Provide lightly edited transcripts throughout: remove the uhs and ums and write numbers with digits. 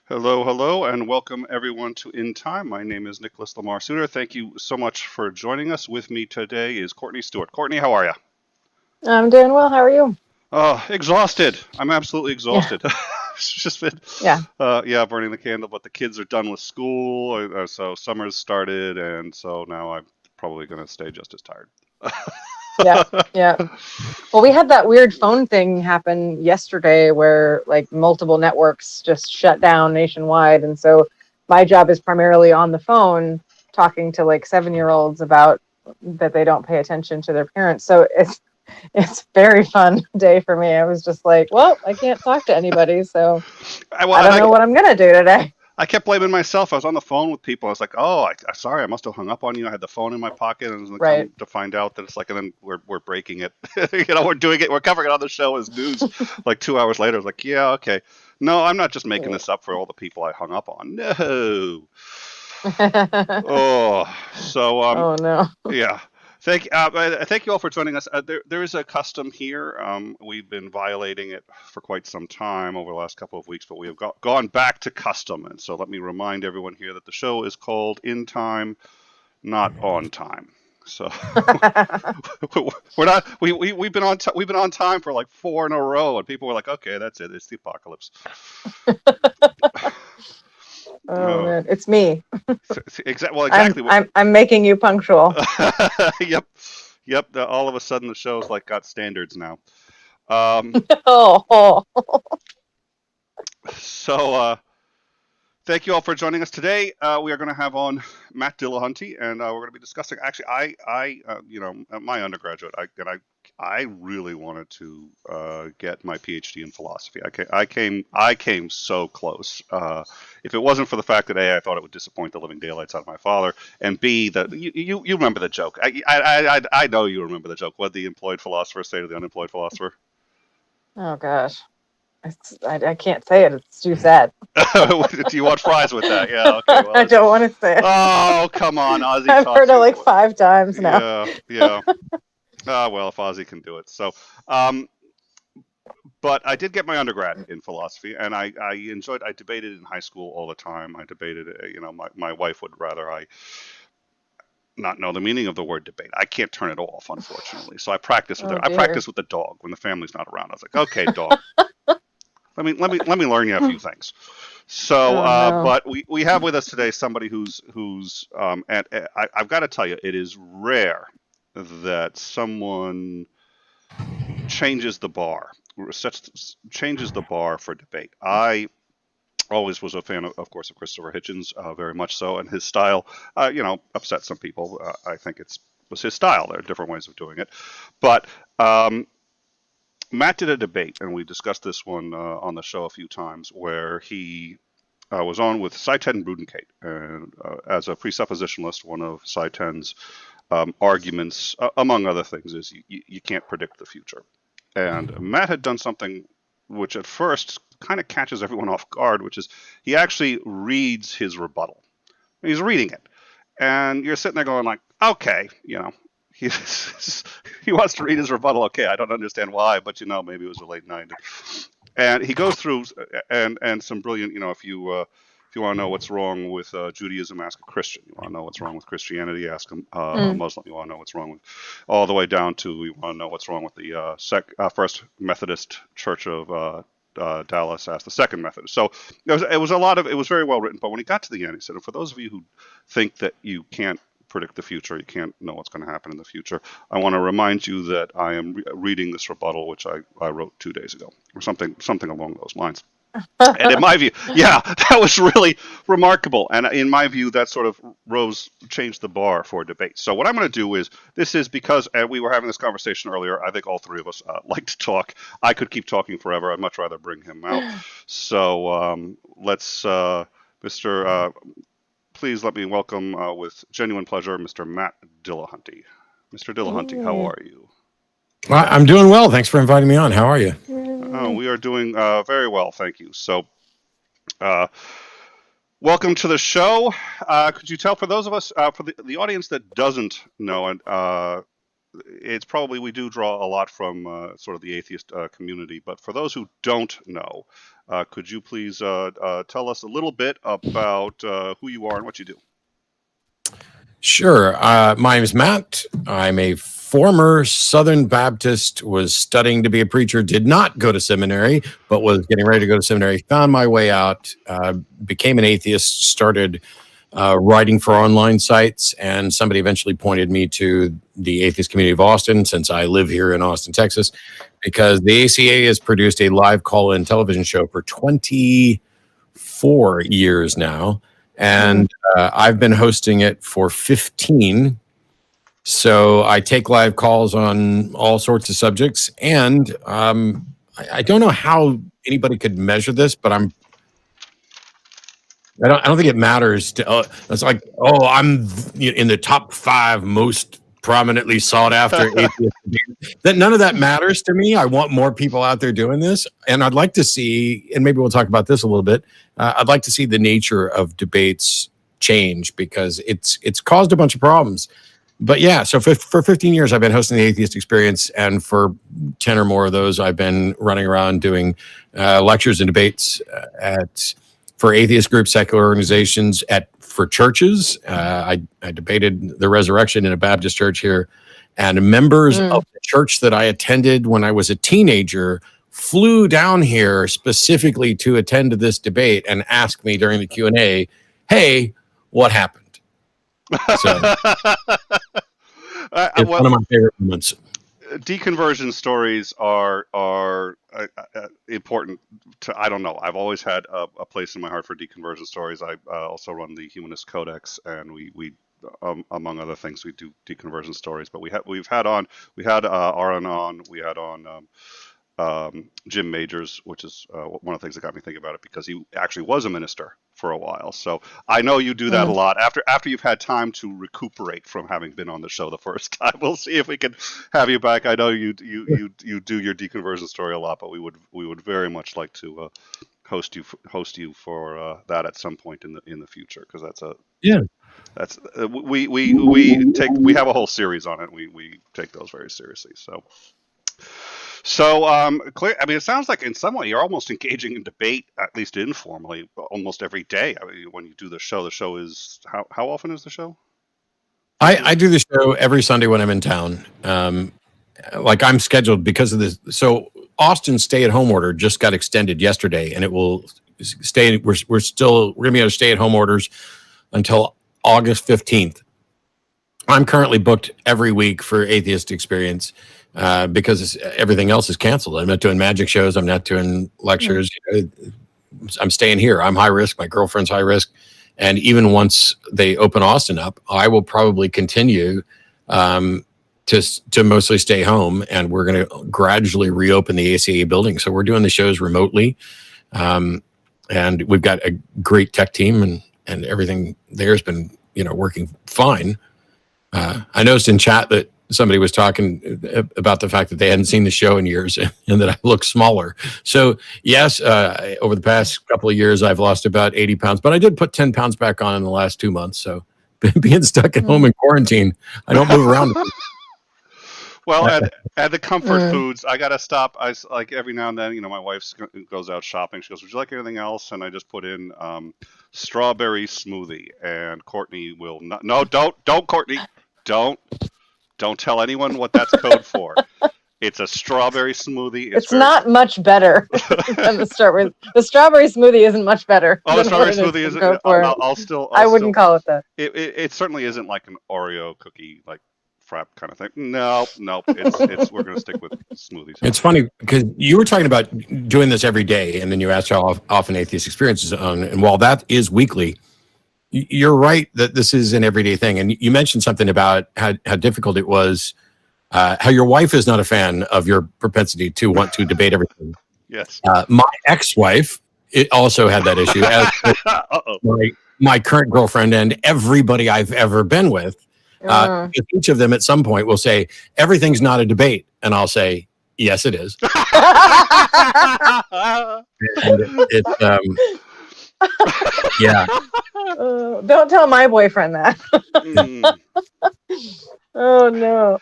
Hello, hello, and welcome everyone to In Time. My name is Nicholas Lamar Soutter. Thank you so much for joining us. With me today is Courtney Stewart. Courtney, how are you? I'm doing well. How are you? Exhausted. I'm absolutely Yeah, exhausted. It's just been, yeah, yeah, burning the candle, but the kids are done with school, so summer's started, and so now I'm probably going to stay just as tired. yeah, yeah. Well, we had that weird phone thing happen yesterday where like multiple networks just shut down nationwide. And so my job is primarily on the phone talking to like 7-year-olds about that they don't pay attention to their parents. So it's very fun day for me. I was just like, well, I can't talk to anybody, so I, well, I and don't know what I'm gonna do today. I kept blaming myself. I was on the phone with people. I was like, "Oh, sorry, I must have hung up on you. I had the phone in my pocket, and then Right. come to find out that it's like, and then we're breaking it. We're doing it. We're covering it on the show as news. Like 2 hours later, I was like, "Yeah, okay. No, I'm not just making Yeah. this up for all the people I hung up on. No. Oh, so Oh no. yeah. Thank you all for joining us. There is a custom here. We've been violating it for quite some time over the last couple of weeks, but we have gone back to custom. And so let me remind everyone here that the show is called In Time, Not On Time. So we're not we've been on time for like four in a row, and people were like, okay, that's it. It's the apocalypse. Oh Oh, man, it's me. well, I'm exactly. I'm I'm making you punctual. Yep, yep. All of a sudden, the show's like got standards now. Um, Oh, so thank you all for joining us today. We are going to have on Matt Dillahunty, and we're going to be discussing. Actually, my undergraduate, I really wanted to get my PhD in philosophy. I came so close. If it wasn't for the fact that A, I thought it would disappoint the living daylights out of my father, and B, that you remember the joke. I know you remember the joke. What did the employed philosopher say to the unemployed philosopher? oh gosh, I can't say it. It's too sad. Do you want fries with that? Yeah. Okay. Well, I don't want to say it. oh, come on, Ozzy I've taught heard it you. like 5 times now. Yeah, yeah. Well, if Ozzy can do it. Um, but I did get my undergrad in philosophy, and I enjoyed. I debated in high school all the time. I debated. My wife would rather I not know the meaning of the word debate. I can't turn it off, unfortunately. So I practice with Oh her. I dear. practice with the dog when the family's not around. I was like, okay, dog, let me learn you a few things. So, Oh no. but we have with us today somebody who's I've got to tell you, it is rare that someone changes the bar, changes the bar for debate. I always was a fan of course, of Christopher Hitchens, very much so, and his style, upset some people. I think it was his style. There are different ways of doing it, but Matt did a debate, and we discussed this one on the show a few times, where he was on with Saiten Brudenkate, and as a presuppositionalist, one of Saiten's arguments, among other things, is you can't predict the future. And Matt had done something which at first kind of catches everyone off guard, which is he actually reads his rebuttal. He's reading it, and you're sitting there going like, okay, he he wants to read his rebuttal. Okay, I don't understand why, but maybe it was a late night. And he goes through and some brilliant, if you want to know what's wrong with Judaism, ask a Christian. You want to know what's wrong with Christianity, ask a Mm. Muslim. You want to know what's wrong with, all the way down to, you want to know what's wrong with the First Methodist Church of Dallas, ask the Second Methodist. So it was very well written. But when he got to the end, he said, for those of you who think that you can't predict the future, you can't know what's going to happen in the future, I want to remind you that I am reading this rebuttal, which I wrote 2 days ago, or something along those lines. And in my view, yeah, that was really remarkable. And in my view, that sort of changed the bar for debate. So what I'm going to do is, this is because we were having this conversation earlier. I think all three of us like to talk. I could keep talking forever. I'd much rather bring him out. So let's, Mr. Please let me welcome with genuine pleasure, Mr. Matt Dillahunty. Mr. Dillahunty, how Yay. are you? I'm doing well. Thanks for inviting me on. How are you? Oh, Yay. we are doing very well, thank you. So, uh, welcome to the show. Could you tell, for those of us, for the audience that doesn't know, it's probably we do draw a lot from sort of the atheist community. But for those who don't know, could you please tell us a little bit about who you are and what you do? Sure. My name is Matt. I'm a former Southern Baptist, was studying to be a preacher, did not go to seminary, but was getting ready to go to seminary, found my way out, became an atheist, started writing for online sites, and somebody eventually pointed me to the atheist community of Austin, since I live here in Austin, Texas, because the ACA has produced a live call-in television show for 24 years now. And I've been hosting it for 15. So I take live calls on all sorts of subjects. And I don't know how anybody could measure this, but I don't think it matters to, it's like, oh, I'm in the top 5 most prominently sought after atheists. That none of that matters to me. I want more people out there doing this, and I'd like to see, and maybe we'll talk about this a little bit. I'd like to see the nature of debates change, because it's caused a bunch of problems. But yeah, so for 15 years I've been hosting the Atheist Experience, and for 10 or more of those I've been running around doing lectures and debates for atheist groups, secular organizations, for churches. I debated the resurrection in a Baptist church here, and members of the church that I attended when I was a teenager flew down here specifically to attend to this debate and asked me during the Q&A, "Hey, what happened?" So it's one of my favorite moments. Deconversion stories are important to, I don't know. I've always had a place in my heart for deconversion stories. I also run the Humanist Codex, and we among other things, we do deconversion stories. But we had Aaron on, we had on Jim Majors, which is one of the things that got me thinking about it, because he actually was a minister for a while. So I know you do that a lot after you've had time to recuperate from having been on the show the first time. We'll see if we can have you back. I know you do your deconversion story a lot, but we would very much like to host you for that at some point in the future, because that's we have a whole series on it. We take those very seriously. So, Claire, I mean, it sounds like in some way you're almost engaging in debate, at least informally, almost every day. I mean, when you do the show is how often is the show? I do the show every Sunday when I'm in town. Like, I'm scheduled because of this. So Austin's stay-at-home order just got extended yesterday, and it will stay. We're going to be on stay-at-home orders until August 15th. I'm currently booked every week for Atheist Experience. Because everything else is canceled. I'm not doing magic shows. I'm not doing lectures. I'm staying here. I'm high risk. My girlfriend's high risk. And even once they open Austin up, I will probably continue to mostly stay home. And we're going to gradually reopen the ACA building. So we're doing the shows remotely. And we've got a great tech team, and everything there has been, working fine. I noticed in chat that somebody was talking about the fact that they hadn't seen the show in years, and that I look smaller. So yes, over the past couple of years, I've lost about 80 pounds, but I did put 10 pounds back on in the last 2 months. So being stuck at home in quarantine, I don't move around. Well, at the comfort foods, I got to stop. I like every now and then, my wife goes out shopping. She goes, "Would you like anything else?" And I just put in strawberry smoothie, and Courtney will not. No, don't, Courtney, don't tell anyone what that's code for. It's a strawberry smoothie. It's not much better than the strawberry. The strawberry smoothie isn't much better. Oh, the strawberry smoothie isn't. I wouldn't call it that. It certainly isn't like an Oreo cookie, like frap kind of thing. No. It's we're going to stick with smoothies. It's funny because you were talking about doing this every day, and then you asked how often Atheist Experience is on. And while that is weekly, you're right that this is an everyday thing. And you mentioned something about how difficult it was, how your wife is not a fan of your propensity to want to debate everything. Yes. My ex-wife, it also had that issue, as my current girlfriend and everybody I've ever been with. Each of them at some point will say, "Everything's not a debate." And I'll say, "Yes, it is." And it's, yeah. Don't tell my boyfriend that. Oh no.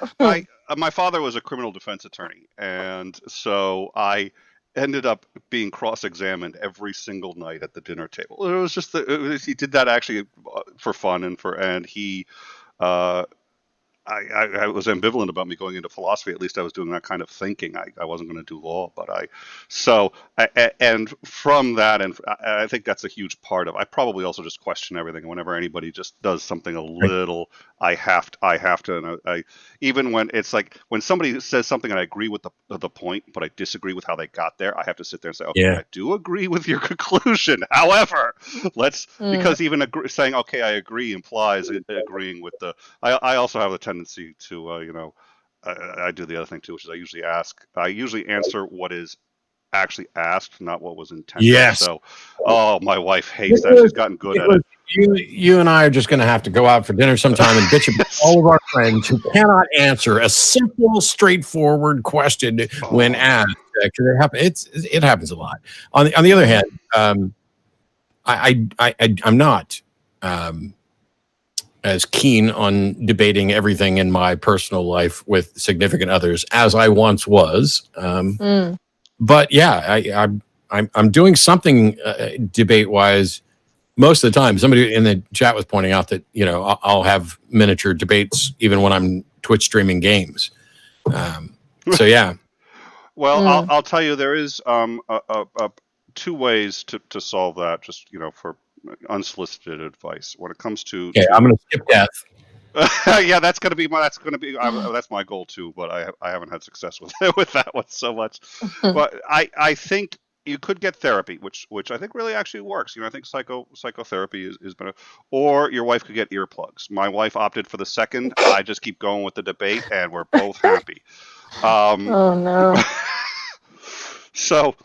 my father was a criminal defense attorney, and so I ended up being cross-examined every single night at the dinner table. It was just he did that actually for fun and he. Uh, I was ambivalent about me going into philosophy. At least I was doing that kind of thinking. I wasn't going to do law, but and from that, and I think that's a huge part of. I probably also just question everything. And whenever anybody just does something a little, I have to, and I even when it's like when somebody says something and I agree with the point, but I disagree with how they got there, I have to sit there and say, okay, I do agree with your conclusion. However, because even saying okay, I agree implies agreeing with the. I also have the tendency to, I do the other thing too, which is I usually answer what is actually asked, not what was intended. Yes. So, my wife hates that. She's gotten good at it. You and I are just going to have to go out for dinner sometime and bitch about all of our friends who cannot answer a simple, straightforward question when asked. It happens a lot. On the other hand, I'm not as keen on debating everything in my personal life with significant others as I once was. But yeah, I'm doing something debate wise most of the time. Somebody in the chat was pointing out that I'll have miniature debates even when I'm Twitch streaming games. So yeah. Well, I'll tell you, there is two ways to solve that. Just for unsolicited advice when it comes to. Yeah, I'm going to skip death. Yeah, that's my goal too, but I haven't had success with that one so much. But I think you could get therapy, which I think really actually works. I think psychotherapy is better, or your wife could get earplugs. My wife opted for the second. I just keep going with the debate, and we're both happy. Oh no. So.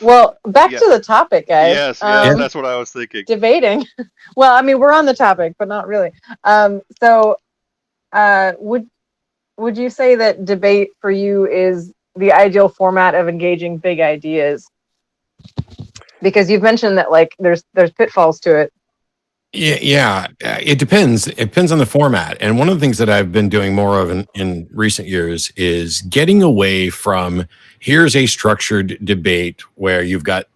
Well, back to the topic, guys. Yes, that's what I was thinking. Debating. Well, I mean, we're on the topic, but not really. Would you say that debate for you is the ideal format of engaging big ideas? Because you've mentioned that there's pitfalls to it. Yeah, it depends. It depends on the format. And one of the things that I've been doing more of in recent years is getting away from here's a structured debate where you've got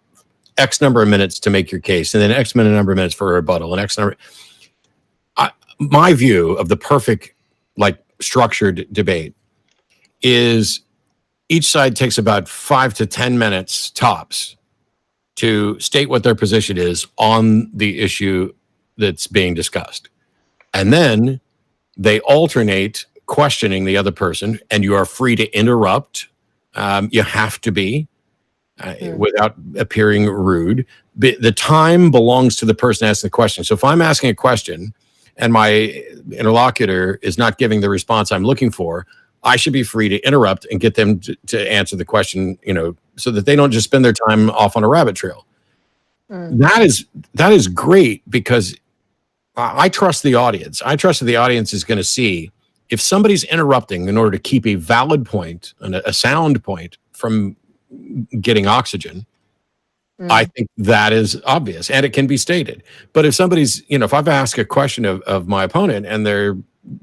X number of minutes to make your case and then X number of minutes for a rebuttal and X number. My view of the perfect structured debate is each side takes about 5 to 10 minutes tops to state what their position is on the issue that's being discussed. And then they alternate questioning the other person, and you are free to interrupt. You have to be without appearing rude. The time belongs to the person asking the question. So if I'm asking a question and my interlocutor is not giving the response I'm looking for, I should be free to interrupt and get them to answer the question, so that they don't just spend their time off on a rabbit trail. That is great because I trust the audience. I trust that the audience is going to see if somebody's interrupting in order to keep a valid point and a sound point from getting oxygen. I think that is obvious and it can be stated. But if somebody's, if I've asked a question of my opponent and they're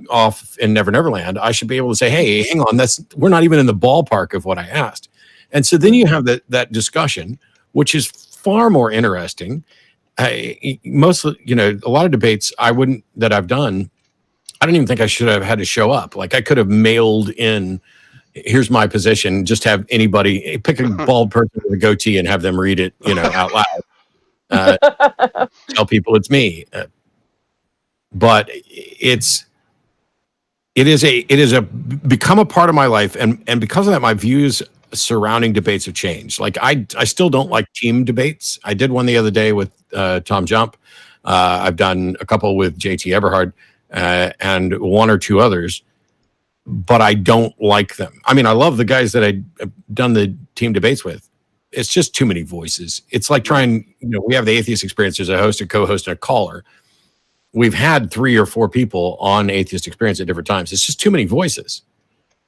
off in Never Never Land, I should be able to say, hey, hang on, we're not even in the ballpark of what I asked. And so then you have that discussion, which is far more interesting. A lot of debates that I've done, I don't even think I should have had to show up. I could have mailed in, here's my position, just have anybody pick a bald person with a goatee and have them read it, out loud. Tell people it's me. But it is become a part of my life. And because of that, my views surrounding debates have changed. I still don't like team debates. I did one the other day with Tom Jump. I've done a couple with JT Eberhard and one or two others, but I don't like them. I mean, I love the guys that I've done the team debates with. It's just too many voices. It's like trying, we have the Atheist Experience. There's a host, a co-host, and a caller. We've had 3 or 4 people on Atheist Experience at different times. It's just too many voices.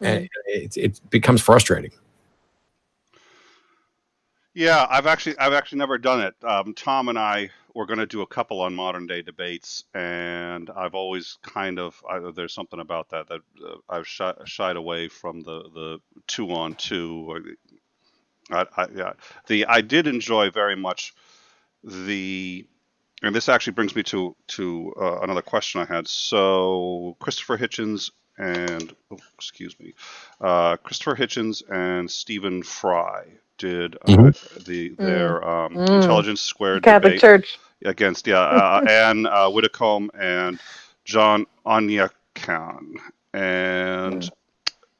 And it becomes frustrating. Yeah, I've actually never done it. Tom and I were going to do a couple on modern day debates, and I've always there's something about that I've shied away from the two on two. Yeah, I did enjoy very much the, and this actually brings me to another question I had. So Christopher Hitchens and Christopher Hitchens and Stephen Fry did Mhm. their Mm. intelligence squared Catholic debate Church. against Anne Widdecombe and John Onyekan. And Mm.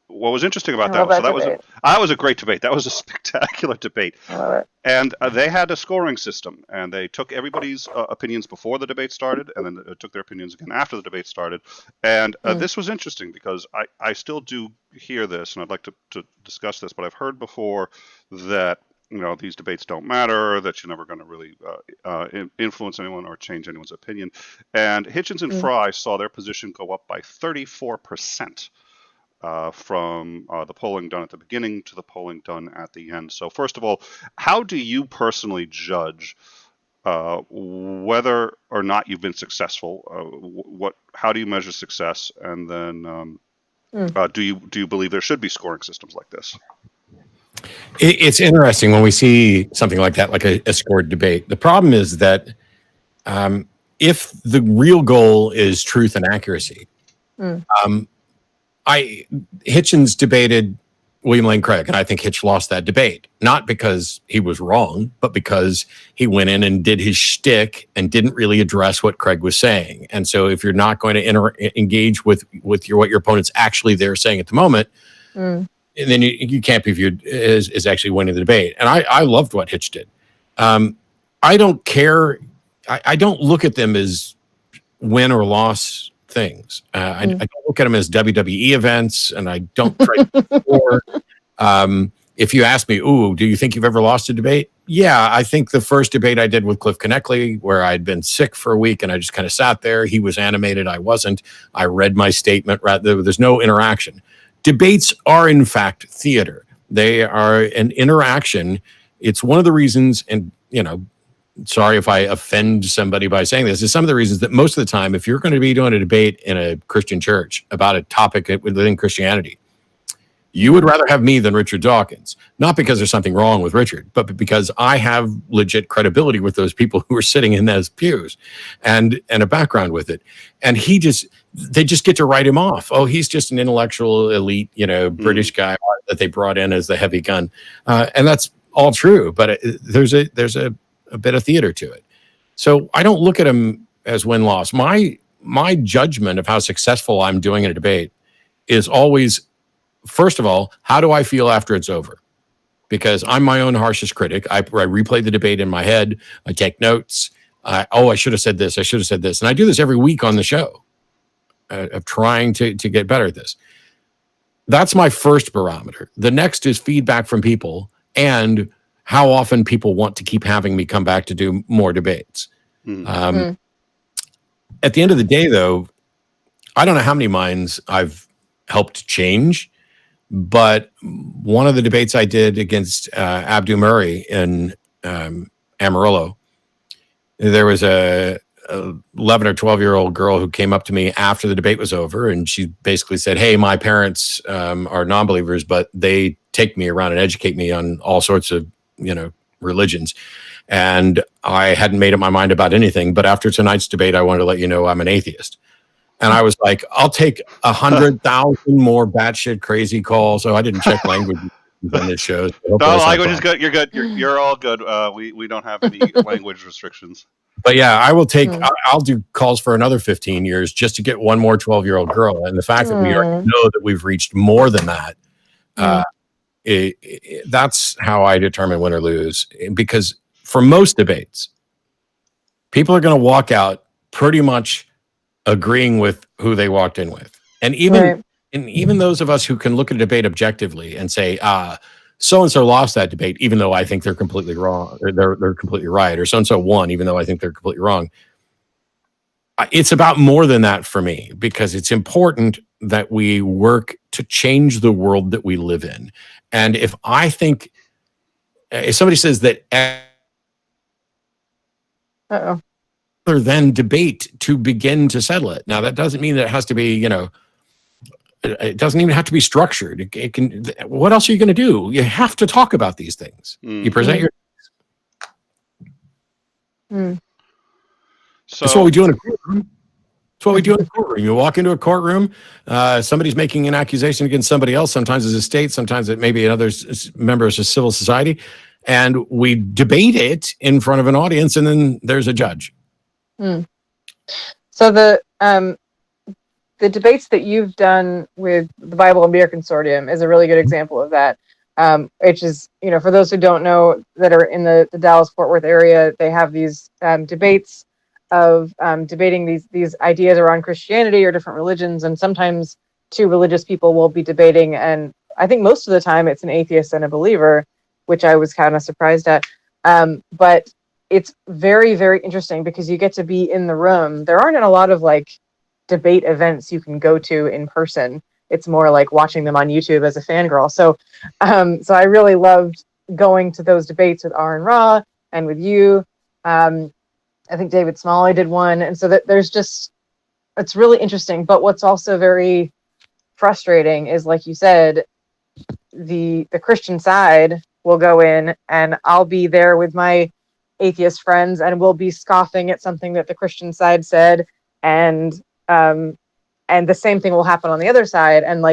what was interesting I about that love was, that debate. that was a great debate. That was a spectacular debate. I love it. And they had a scoring system, and they took everybody's opinions before the debate started, and then took their opinions again after the debate started. And this was interesting because I still do hear this, and I'd like to discuss this, but I've heard before that these debates don't matter, that you're never going to really influence anyone or change anyone's opinion. And Hitchens and Fry saw their position go up by 34%. From the polling done at the beginning to the polling done at the end. So first of all, how do you personally judge whether or not you've been successful? How do you measure success? And then do you believe there should be scoring systems like this? It's interesting when we see something like that, like a scored debate. The problem is that if the real goal is truth and accuracy, Hitchens debated William Lane Craig, and I think Hitch lost that debate, not because he was wrong, but because he went in and did his shtick and didn't really address what Craig was saying. And so if you're not going to engage with what your opponent's actually there saying at the moment, then you can't be viewed as actually winning the debate. And I loved what Hitch did. I don't care. I don't look at them as win or loss things. I don't look at them as WWE events, and I don't try to score. If you ask me, do you think you've ever lost a debate? Yeah, I think the first debate I did with Cliff Conneckley, where I'd been sick for a week and I just kind of sat there. He was animated. I wasn't. I read my statement. There's no interaction. Debates are, in fact, theater. They are an interaction. It's one of the reasons, and sorry if I offend somebody by saying this, is some of the reasons that most of the time, if you're going to be doing a debate in a Christian church about a topic within Christianity, you would rather have me than Richard Dawkins. Not because there's something wrong with Richard, but because I have legit credibility with those people who are sitting in those pews and a background with it. And they just get to write him off. Oh, he's just an intellectual elite, British guy that they brought in as the heavy gun. And that's all true, but there's a bit of theater to it. So I don't look at him as win-loss. My judgment of how successful I'm doing in a debate is always, first of all, how do I feel after it's over? Because I'm my own harshest critic. I replay the debate in my head. I take notes. I should have said this. I should have said this. And I do this every week on the show of trying to get better at this. That's my first barometer. The next is feedback from people and how often people want to keep having me come back to do more debates. At the end of the day, though, I don't know how many minds I've helped change, but one of the debates I did against Abdu Murray in Amarillo, there was a 11 or 12-year-old girl who came up to me after the debate was over, and she basically said, hey, my parents are non-believers, but they take me around and educate me on all sorts of religions. And I hadn't made up my mind about anything, but after tonight's debate, I wanted to let you know I'm an atheist. And I was like, I'll take 100,000 more batshit crazy calls. So I didn't check language on this show. So no, language is good. You're good. You're all good. We don't have any language restrictions. But yeah, I will take, I'll do calls for another 15 years just to get one more 12-year-old girl. And the fact that we already know that we've reached more than that, that's how I determine win or lose. Because for most debates, people are going to walk out pretty much agreeing with who they walked in with. And even those of us who can look at a debate objectively and say, so-and-so lost that debate, even though I think they're completely wrong, or they're completely right, or so-and-so won, even though I think they're completely wrong. It's about more than that for me, because it's important that we work to change the world that we live in. And if I think if somebody says that Uh-oh. other than debate to begin to settle it. Now, that doesn't mean that it has to be, it doesn't even have to be structured. It can. What else are you going to do? You have to talk about these things. You present your. So That's what we do in a courtroom. That's what we do in a courtroom. You walk into a courtroom, somebody's making an accusation against somebody else. Sometimes it's a state, sometimes it may be another members of civil society, and we debate it in front of an audience, and then there's a judge. So the debates that you've done with the Bible and Beer Consortium is a really good example of that. Which is, for those who don't know that are in the Dallas-Fort Worth area, they have these debates of debating these ideas around Christianity or different religions, and sometimes two religious people will be debating, and I think most of the time it's an atheist and a believer, which I was kind of surprised at. But it's very, very interesting because you get to be in the room. There aren't a lot of debate events you can go to in person. It's more like watching them on YouTube as a fangirl. So I really loved going to those debates with Aaron Ra and with you. I think David Smalley did one. And so that it's really interesting. But what's also very frustrating is, like you said, the Christian side will go in, and I'll be there with my atheist friends, and we'll be scoffing at something that the Christian side said. And the same thing will happen on the other side. And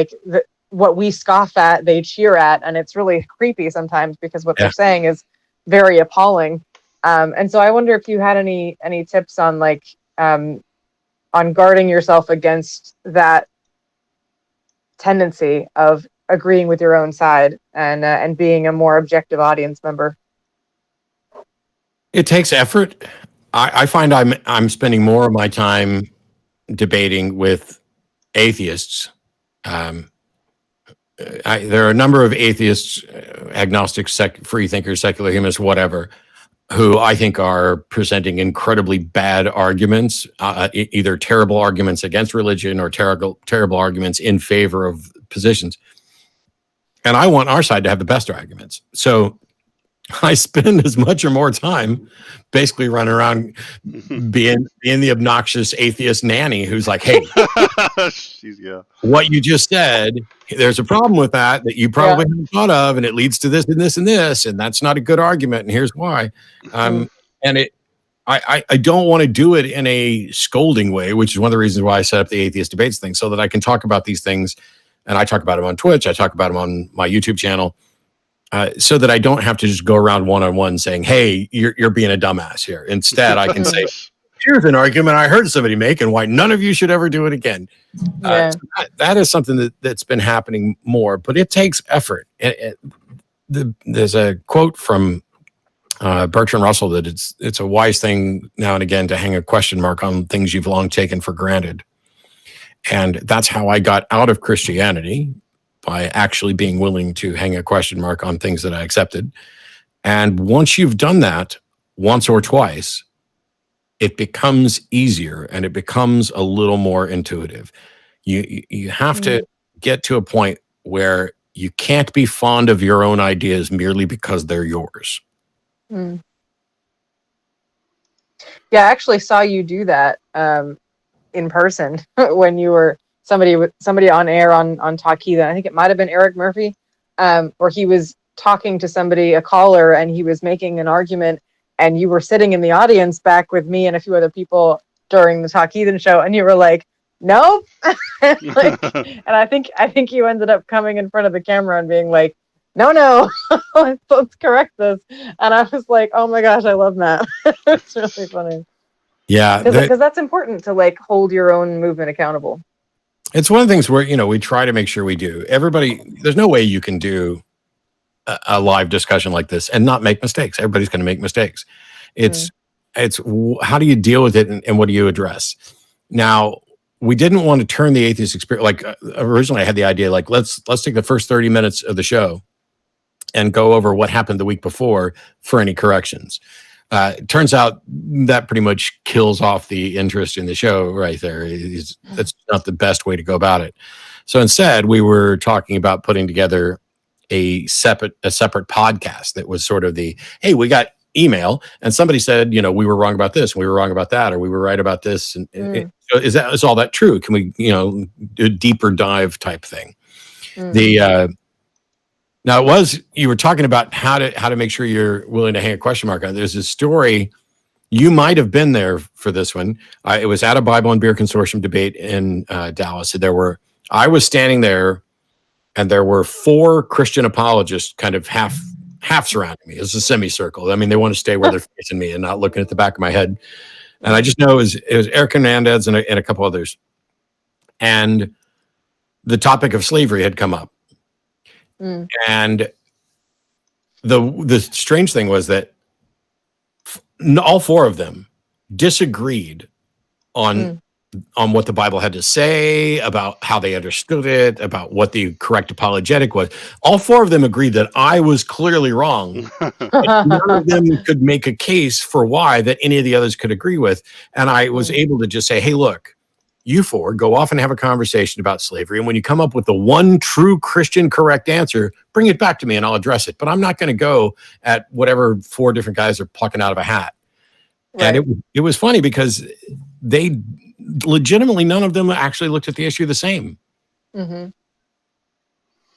what we scoff at, they cheer at. And it's really creepy sometimes because what they're saying is very appalling. And so I wonder if you had any tips on on guarding yourself against that tendency of agreeing with your own side and being a more objective audience member. It takes effort. I find I'm spending more of my time debating with atheists. There are a number of atheists, agnostics, free thinkers, secular humanists, whatever, who I think are presenting incredibly bad arguments, either terrible arguments against religion or terrible arguments in favor of positions. And I want our side to have the best arguments. So I spend as much or more time basically running around being the obnoxious atheist nanny who's like, hey, what you just said, there's a problem with that you probably haven't thought of, and it leads to this and this and this, and that's not a good argument, and here's why. And I don't want to do it in a scolding way, which is one of the reasons why I set up the atheist debates thing, so that I can talk about these things, and I talk about them on Twitch, I talk about them on my YouTube channel, so that I don't have to just go around one-on-one saying, hey, you're being a dumbass here. Instead, I can say, here's an argument I heard somebody make and why none of you should ever do it again. So that is something that's been happening more, but it takes effort. There's a quote from Bertrand Russell that it's a wise thing now and again to hang a question mark on things you've long taken for granted. And that's how I got out of Christianity, by actually being willing to hang a question mark on things that I accepted. And once you've done that once or twice, it becomes easier and it becomes a little more intuitive. You have to get to a point where you can't be fond of your own ideas merely because they're yours. Yeah, I actually saw you do that in person when you were somebody on air on Talk Heathen. I think it might have been Eric Murphy, where he was talking to somebody, a caller, and he was making an argument, and you were sitting in the audience back with me and a few other people during the Talk Heathen show, and you were like, nope. And I think you ended up coming in front of the camera and being like, no, let's correct this. And I was like, oh my gosh, I love Matt. It's really funny. Yeah. Because that's important to hold your own movement accountable. It's one of the things where, we try to make sure we do. There's no way you can do a live discussion like this and not make mistakes. Everybody's going to make mistakes. It's how do you deal with it and what do you address? Now, we didn't want to turn the atheist experience, originally I had the idea, let's take the first 30 minutes of the show and go over what happened the week before for any corrections. It turns out that pretty much kills off the interest in the show right there. That's not the best way to go about it. So instead, we were talking about putting together a separate podcast that was sort of the, hey, we got email and somebody said, we were wrong about this, and we were wrong about that, or we were right about this. And is all that true? Can we, do a deeper dive type thing? Now you were talking about how to make sure you're willing to hang a question mark on. There's a story. You might have been there for this one. It was at a Bible and Beer Consortium debate in Dallas. I was standing there, and there were 4 Christian apologists kind of half surrounding me. It's a semicircle. I mean, they want to stay where they're facing me and not looking at the back of my head. And I just know it was Eric Hernandez and a couple others. And the topic of slavery had come up. And the strange thing was that all 4 of them disagreed on what the Bible had to say, about how they understood it, about what the correct apologetic was. All 4 of them agreed that I was clearly wrong. But none of them could make a case for why that any of the others could agree with. And I was able to just say, hey, look, you 4 go off and have a conversation about slavery. And when you come up with the one true Christian correct answer, bring it back to me and I'll address it. But I'm not going to go at whatever 4 different guys are plucking out of a hat. Right. And it was funny because they legitimately, none of them actually looked at the issue the same.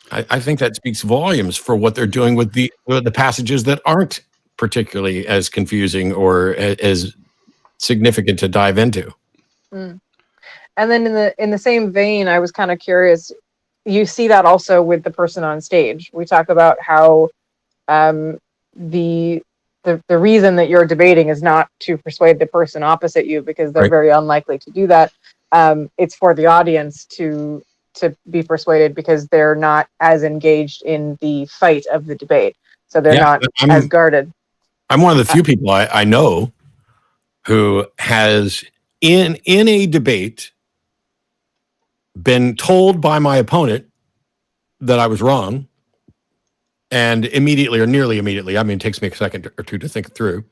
I think that speaks volumes for what they're doing with the passages that aren't particularly as confusing or as significant to dive into. And then in the same vein, I was kind of curious. You see that also with the person on stage. We talk about how the reason that you're debating is not to persuade the person opposite you, because they're very unlikely to do that. It's for the audience to be persuaded, because they're not as engaged in the fight of the debate, so they're not as guarded. I'm one of the few people I know who has in a debate been told by my opponent that I was wrong, and immediately or nearly immediately, I mean, it takes me a second or two to think it through,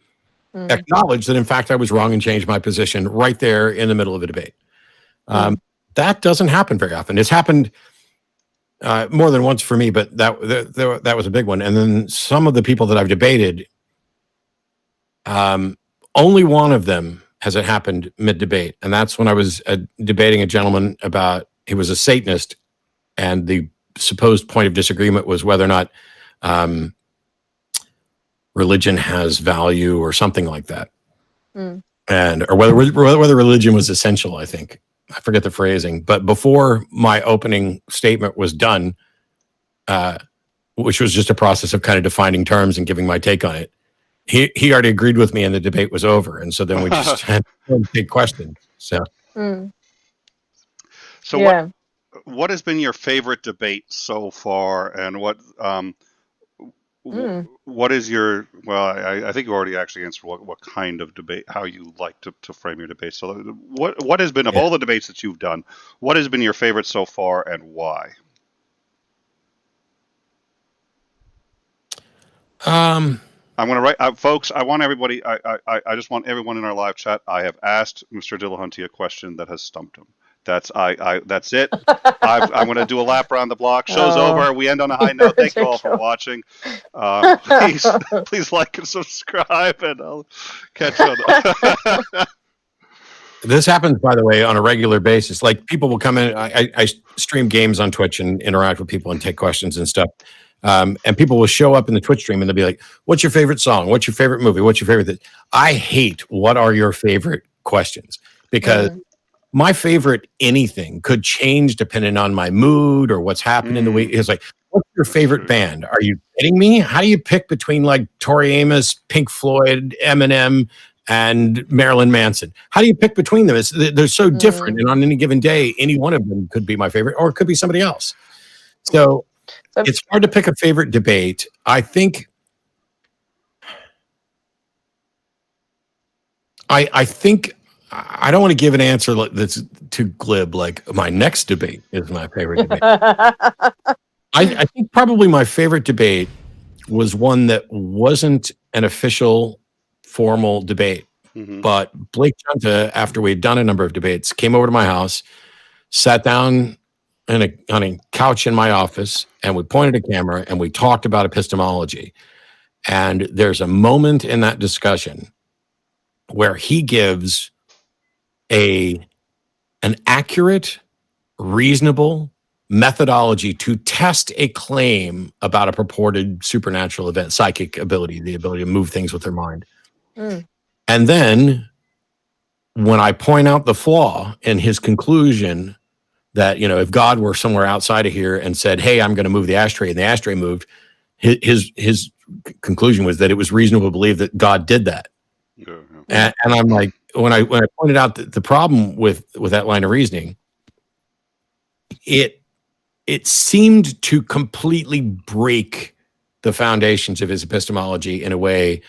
acknowledge that in fact I was wrong and change my position right there in the middle of a debate. That doesn't happen very often. It's happened more than once for me, but that was a big one. And then some of the people that I've debated, only one of them has it happened mid-debate. And that's when I was debating a gentleman about, he was a Satanist, and the supposed point of disagreement was whether or not religion has value or something like that. Or whether religion was essential, I think. I forget the phrasing. But before my opening statement was done, which was just a process of kind of defining terms and giving my take on it, he already agreed with me and the debate was over. And so then we just had a big question. So what has been your favorite debate so far, and what is your, well, I think you already actually answered what kind of debate, how you like to frame your debate. So what has been, of all the debates that you've done, what has been your favorite so far and why? I'm going to write, folks, I want everybody, I just want everyone in our live chat. I have asked Mr. Dillahunty a question that has stumped him. That's it. I'm going to do a lap around the block. Show's over. We end on a high note. Thank you all for watching. Please like and subscribe, and I'll catch you on. This happens, by the way, on a regular basis. Like, people will come in. I stream games on Twitch and interact with people and take questions and stuff. And people will show up in the Twitch stream and they'll be like, "What's your favorite song? What's your favorite movie? What's your favorite thing?" I hate "what are your favorite questions," because my favorite anything could change depending on my mood or what's happening in the week. It's like, what's your favorite band? Are you kidding me? How do you pick between like Tori Amos, Pink Floyd, Eminem, and Marilyn Manson? How do you pick between them? They're so different. And on any given day, any one of them could be my favorite, or it could be somebody else. So it's hard to pick a favorite debate. I think I don't want to give an answer that's too glib, like my next debate is my favorite debate. I think probably my favorite debate was one that wasn't an official formal debate, but Blake Junta, after we'd done a number of debates, came over to my house, sat down on a couch in my office, and we pointed a camera and we talked about epistemology. And there's a moment in that discussion where he gives an accurate, reasonable methodology to test a claim about a purported supernatural event, psychic ability, the ability to move things with their mind. And then when I point out the flaw in his conclusion that, if God were somewhere outside of here and said, hey, I'm going to move the ashtray, and the ashtray moved, his conclusion was that it was reasonable to believe that God did that. And I'm like, when I pointed out the problem with that line of reasoning, it seemed to completely break the foundations of his epistemology in a way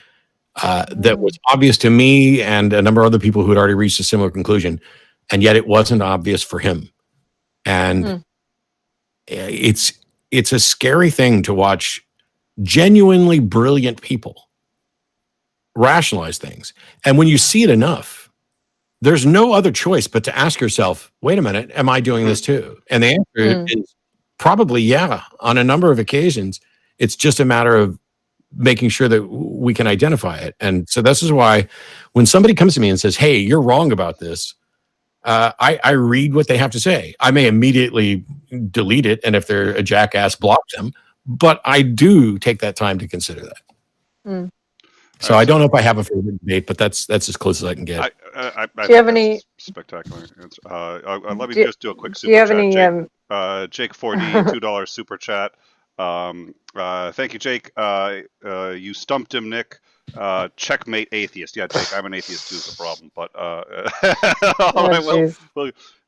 that was obvious to me and a number of other people who had already reached a similar conclusion, and yet it wasn't obvious for him. And it's a scary thing to watch genuinely brilliant people rationalize things. And when you see it enough, there's no other choice but to ask yourself, wait a minute, am I doing this too? And the answer is probably yeah. On a number of occasions, it's just a matter of making sure that we can identify it. And so this is why when somebody comes to me and says, hey, you're wrong about this, I read what they have to say. I may immediately delete it, and if they're a jackass, block them. But I do take that time to consider that. So I don't know if I have a favorite debate, but that's as close as I can get. I do you have any spectacular? Let me just do a quick super do you have chat. any Jake 4D $2 super chat. Thank you, Jake. You stumped him, Nick. Checkmate atheist. Yeah, Jake, I'm an atheist too. Is the problem, but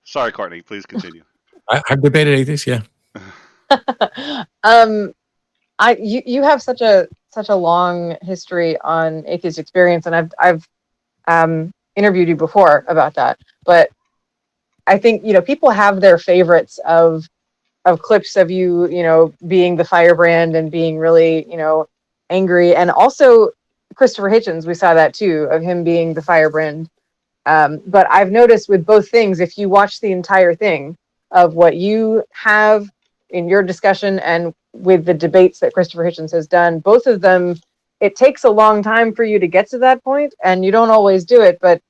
sorry, Courtney. Please continue. I've debated atheists. Yeah. You have such a long history on atheist experience, and I've interviewed you before about that. But I think people have their favorites of clips of you being the firebrand and being really angry, and also Christopher Hitchens, we saw that too, of him being the firebrand. But I've noticed with both things, if you watch the entire thing of what you have in your discussion and with the debates that Christopher Hitchens has done, both of them, it takes a long time for you to get to that point, and you don't always do it. But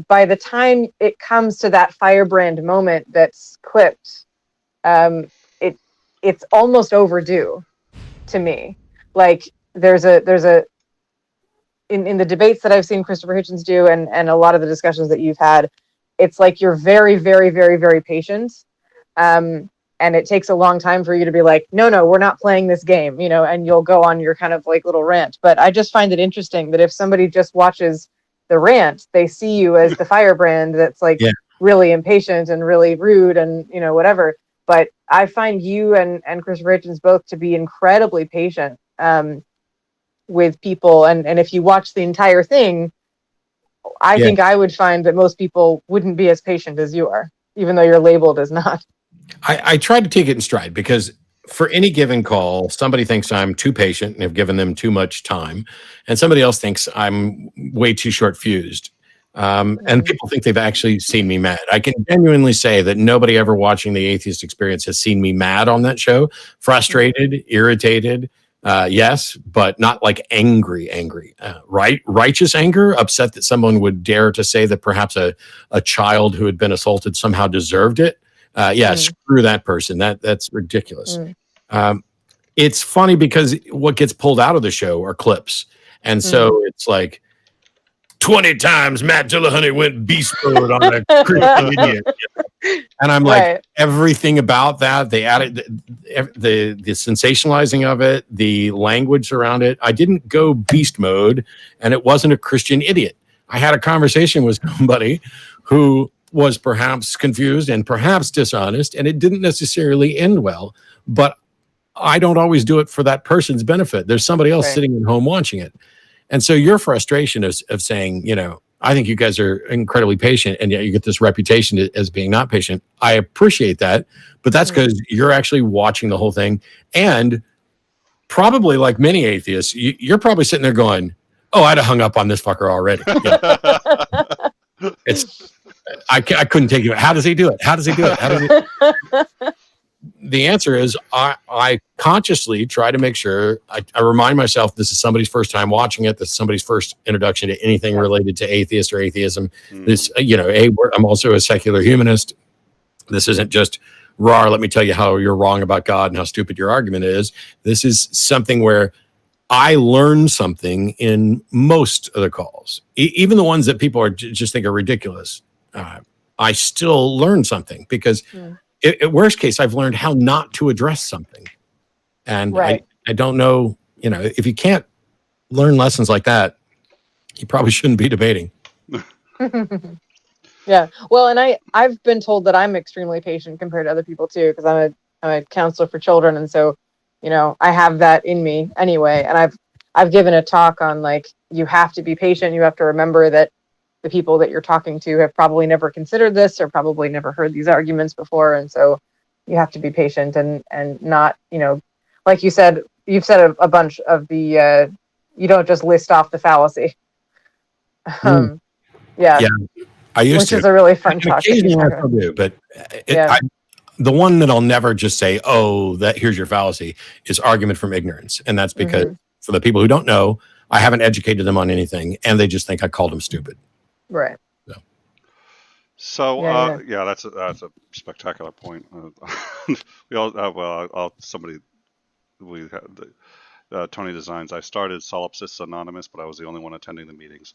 by the time it comes to that firebrand moment that's clipped, it's almost overdue to me. Like there's a in the debates that I've seen Christopher Hitchens do, and a lot of the discussions that you've had, it's like you're very, very, very, very patient. And it takes a long time for you to be like, no, we're not playing this game, and you'll go on your kind of like little rant. But I just find it interesting that if somebody just watches the rant, they see you as the firebrand that's like really impatient and really rude and, whatever. But I find you and Christopher Hitchens both to be incredibly patient with people. And if you watch the entire thing, I think I would find that most people wouldn't be as patient as you are, even though you're labeled as not. I tried to take it in stride because for any given call, somebody thinks I'm too patient and have given them too much time, and somebody else thinks I'm way too short fused. And people think they've actually seen me mad. I can genuinely say that nobody ever watching the Atheist Experience has seen me mad on that show, frustrated, irritated. Yes, but not like angry, righteous anger, upset that someone would dare to say that perhaps a child who had been assaulted somehow deserved it. Screw that person. That's ridiculous. It's funny because what gets pulled out of the show are clips. And so it's like 20 times Matt Dillahunty went beast mode on a Christian idiot. And I'm like, everything about that, they added the sensationalizing of it, the language around it. I didn't go beast mode, and it wasn't a Christian idiot. I had a conversation with somebody who was perhaps confused and perhaps dishonest, and it didn't necessarily end well, but I don't always do it for that person's benefit. There's somebody else sitting at home watching it. And so your frustration of saying, I think you guys are incredibly patient, and yet you get this reputation as being not patient. I appreciate that, but that's because you're actually watching the whole thing. And probably like many atheists, you're probably sitting there going, oh, I'd have hung up on this fucker already. I couldn't take it. How does he do it? How does he do it? How does he? The answer is I consciously try to make sure I remind myself this is somebody's first time watching it. This is somebody's first introduction to anything related to atheist or atheism. This, I'm also a secular humanist. This isn't just raw. Let me tell you how you're wrong about God and how stupid your argument is. This is something where I learn something in most of the calls, even the ones that people are just think are ridiculous. I still learn something because at worst case, I've learned how not to address something. And I don't know, if you can't learn lessons like that, you probably shouldn't be debating. Yeah. Well, and I've been told that I'm extremely patient compared to other people too, because I'm a counselor for children. And so, I have that in me anyway. And I've given a talk on you have to be patient. You have to remember that the people that you're talking to have probably never considered this or probably never heard these arguments before. And so you have to be patient and not, like you said, you've said a bunch of the, you don't just list off the fallacy. Yeah. I used which to. is a really fun talk. Occasionally I still do, but the one that I'll never just say, oh, here's your fallacy is argument from ignorance. And that's because for the people who don't know, I haven't educated them on anything and they just think I called them stupid. Right. So that's a spectacular point. We all Tony Designs. I started Solipsists Anonymous, but I was the only one attending the meetings.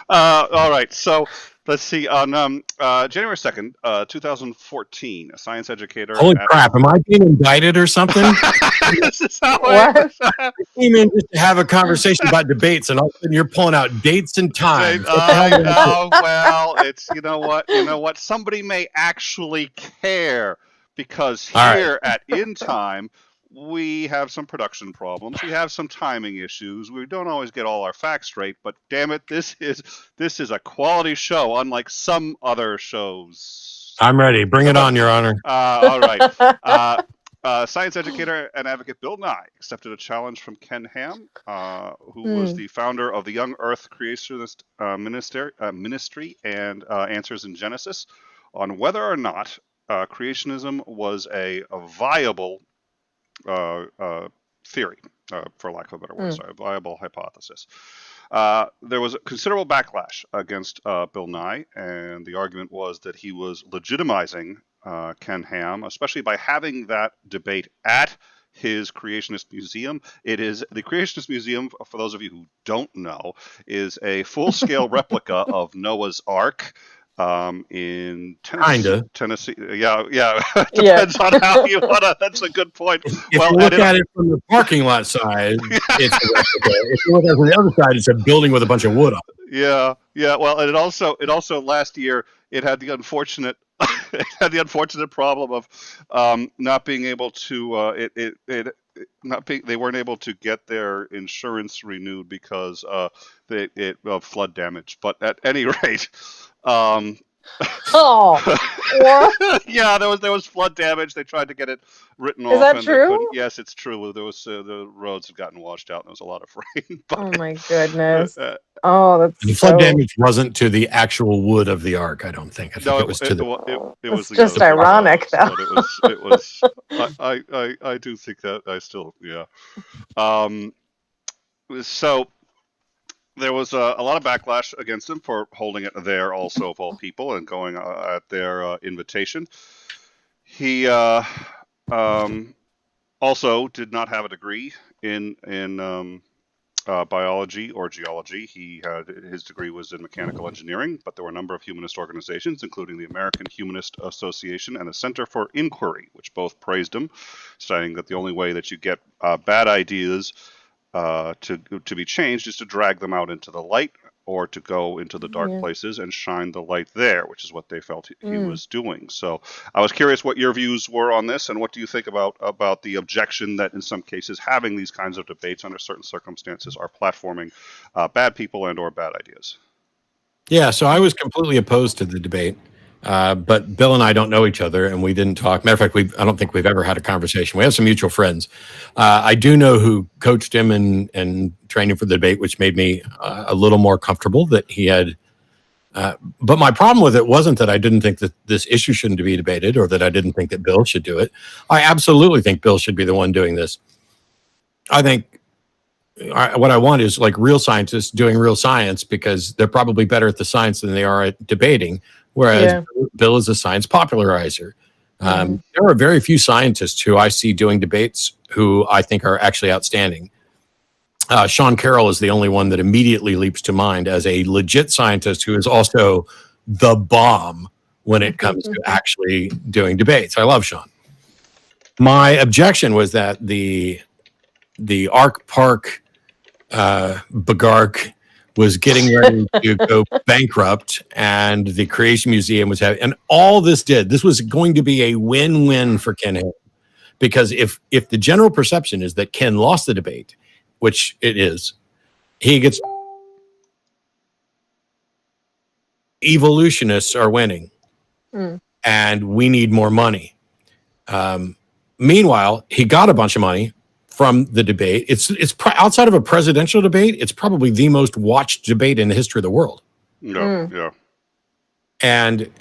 All right, so let's see. On January 2nd, 2014, a science educator. Holy crap! Am I being indicted or something? This is how what? I came in just to have a conversation about debates, and all of a sudden you're pulling out dates and times. Well, it's you know what? Somebody may actually care because here at In Time, we have some production problems. We have some timing issues. We don't always get all our facts straight, but damn it, this is a quality show, unlike some other shows. I'm ready. Bring it on, Your Honor. All right. Science educator and advocate Bill Nye accepted a challenge from Ken Ham, who was the founder of the Young Earth Creationist Ministry and Answers in Genesis, on whether or not creationism was a viable theory, for lack of a better word, a viable hypothesis. There was a considerable backlash against Bill Nye, and the argument was that he was legitimizing Ken Ham, especially by having that debate at his Creationist Museum. It is the Creationist Museum, for those of you who don't know, is a full-scale replica of Noah's Ark. In Tennessee, yeah. Depends on how you want to. That's a good point. If you look at it from the parking lot side, it's a replica. If you look at it from the other side, it's a building with a bunch of wood on it. Yeah. Well, and it also last year it had the unfortunate problem of not being able to they weren't able to get their insurance renewed because of flood damage. But at any rate. Yeah, there was flood damage. They tried to get it written off. Is that true? Yes, it's true. There was the roads had gotten washed out, and there was a lot of rain. But, oh my goodness! That's the flood damage wasn't to the actual wood of the ark. I don't think. I think it was to the. It was just ironic, though. But it was. I do think that I still So. There was a lot of backlash against him for holding it there, also of all people, and going at their invitation. He also did not have a degree in biology or geology. His degree was in mechanical engineering, but there were a number of humanist organizations, including the American Humanist Association and the Center for Inquiry, which both praised him, saying that the only way that you get bad ideas to be changed is to drag them out into the light or to go into the dark places and shine the light there, which is what they felt he was doing. So I was curious what your views were on this, and what do you think about the objection that in some cases having these kinds of debates under certain circumstances are platforming bad people and or bad ideas? Yeah, so I was completely opposed to the debate. But Bill and I don't know each other, and we didn't talk. Matter of fact, I don't think we've ever had a conversation. We have some mutual friends. I do know who coached him and trained him for the debate, which made me a little more comfortable that he had. But my problem with it wasn't that I didn't think that this issue shouldn't be debated, or that I didn't think that Bill should do it. I absolutely think Bill should be the one doing this. I think what I want is like real scientists doing real science, because they're probably better at the science than they are at debating. Whereas Bill is a science popularizer. There are very few scientists who I see doing debates who I think are actually outstanding. Sean Carroll is the only one that immediately leaps to mind as a legit scientist who is also the bomb when it comes to actually doing debates. I love Sean. My objection was that the Ark Park Bagark was getting ready to go bankrupt, and the Creation Museum was having, and all this was going to be a win-win for Ken Ham. Because if the general perception is that Ken lost the debate, which it is, he gets, evolutionists are winning, and we need more money. Meanwhile, he got a bunch of money from the debate. It's outside of a presidential debate, it's probably the most watched debate in the history of the world. Yeah. And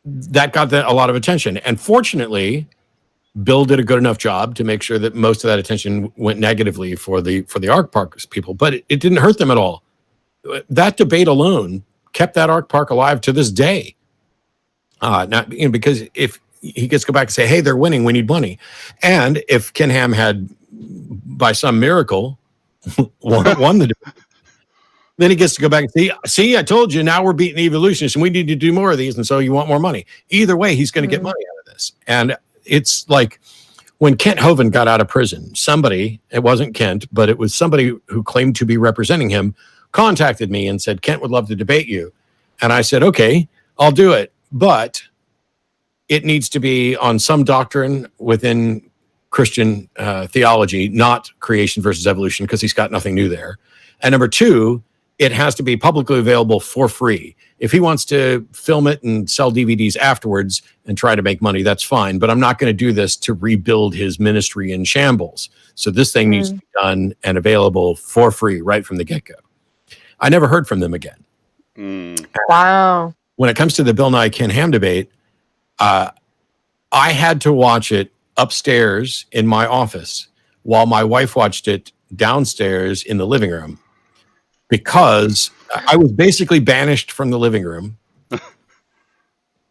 that got a lot of attention. And fortunately, Bill did a good enough job to make sure that most of that attention went negatively for the Ark Park people, but it didn't hurt them at all. That debate alone kept that Ark Park alive to this day. Because if he gets to go back and say, hey, they're winning, we need money. And if Ken Ham had, by some miracle, won the debate, then he gets to go back and see, I told you, now we're beating the evolutionists and we need to do more of these, and so you want more money. Either way, he's going to get money out of this. And it's like when Kent Hovind got out of prison, somebody, it wasn't Kent, but it was somebody who claimed to be representing him, contacted me and said, Kent would love to debate you. And I said, okay, I'll do it. But it needs to be on some doctrine within Christian theology, not creation versus evolution, because he's got nothing new there. And number two, it has to be publicly available for free. If he wants to film it and sell DVDs afterwards and try to make money, that's fine. But I'm not going to do this to rebuild his ministry in shambles. So this thing needs to be done and available for free right from the get-go. I never heard from them again. Wow. When it comes to the Bill Nye Ken Ham debate, I had to watch it upstairs in my office while my wife watched it downstairs in the living room, because I was basically banished from the living room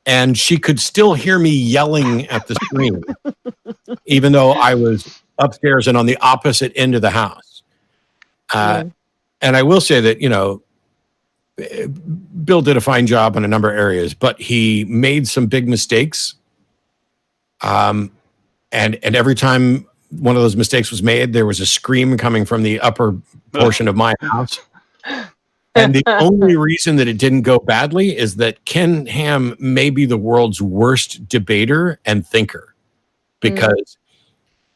and she could still hear me yelling at the screen, even though I was upstairs and on the opposite end of the house. And I will say that, Bill did a fine job in a number of areas, but he made some big mistakes. And every time one of those mistakes was made, there was a scream coming from the upper portion of my house. And the only reason that it didn't go badly is that Ken Ham may be the world's worst debater and thinker, because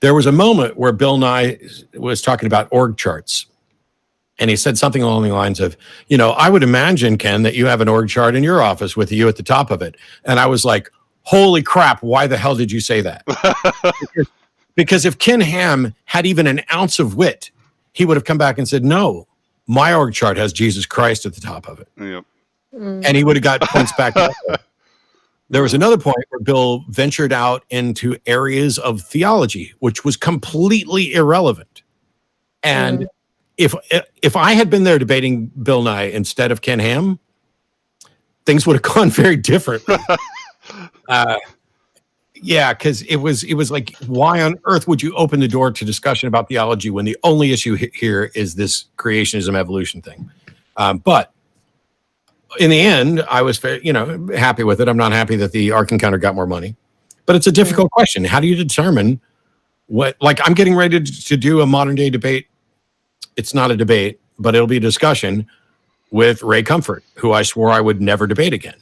there was a moment where Bill Nye was talking about org charts. And he said something along the lines of, I would imagine, Ken, that you have an org chart in your office with you at the top of it. And I was like, holy crap, why the hell did you say that? Because if Ken Ham had even an ounce of wit, he would have come back and said, no, my org chart has Jesus Christ at the top of it. Yep. And he would have got points back. There was another point where Bill ventured out into areas of theology, which was completely irrelevant. And if I had been there debating Bill Nye instead of Ken Ham, things would have gone very differently. Because it was like, why on earth would you open the door to discussion about theology when the only issue here is this creationism evolution thing? But in the end, I was happy with it. I'm not happy that the Ark Encounter got more money, but it's a difficult question. How do you determine what? Like, I'm getting ready to do a modern day debate. It's not a debate, but it'll be a discussion with Ray Comfort, who I swore I would never debate again.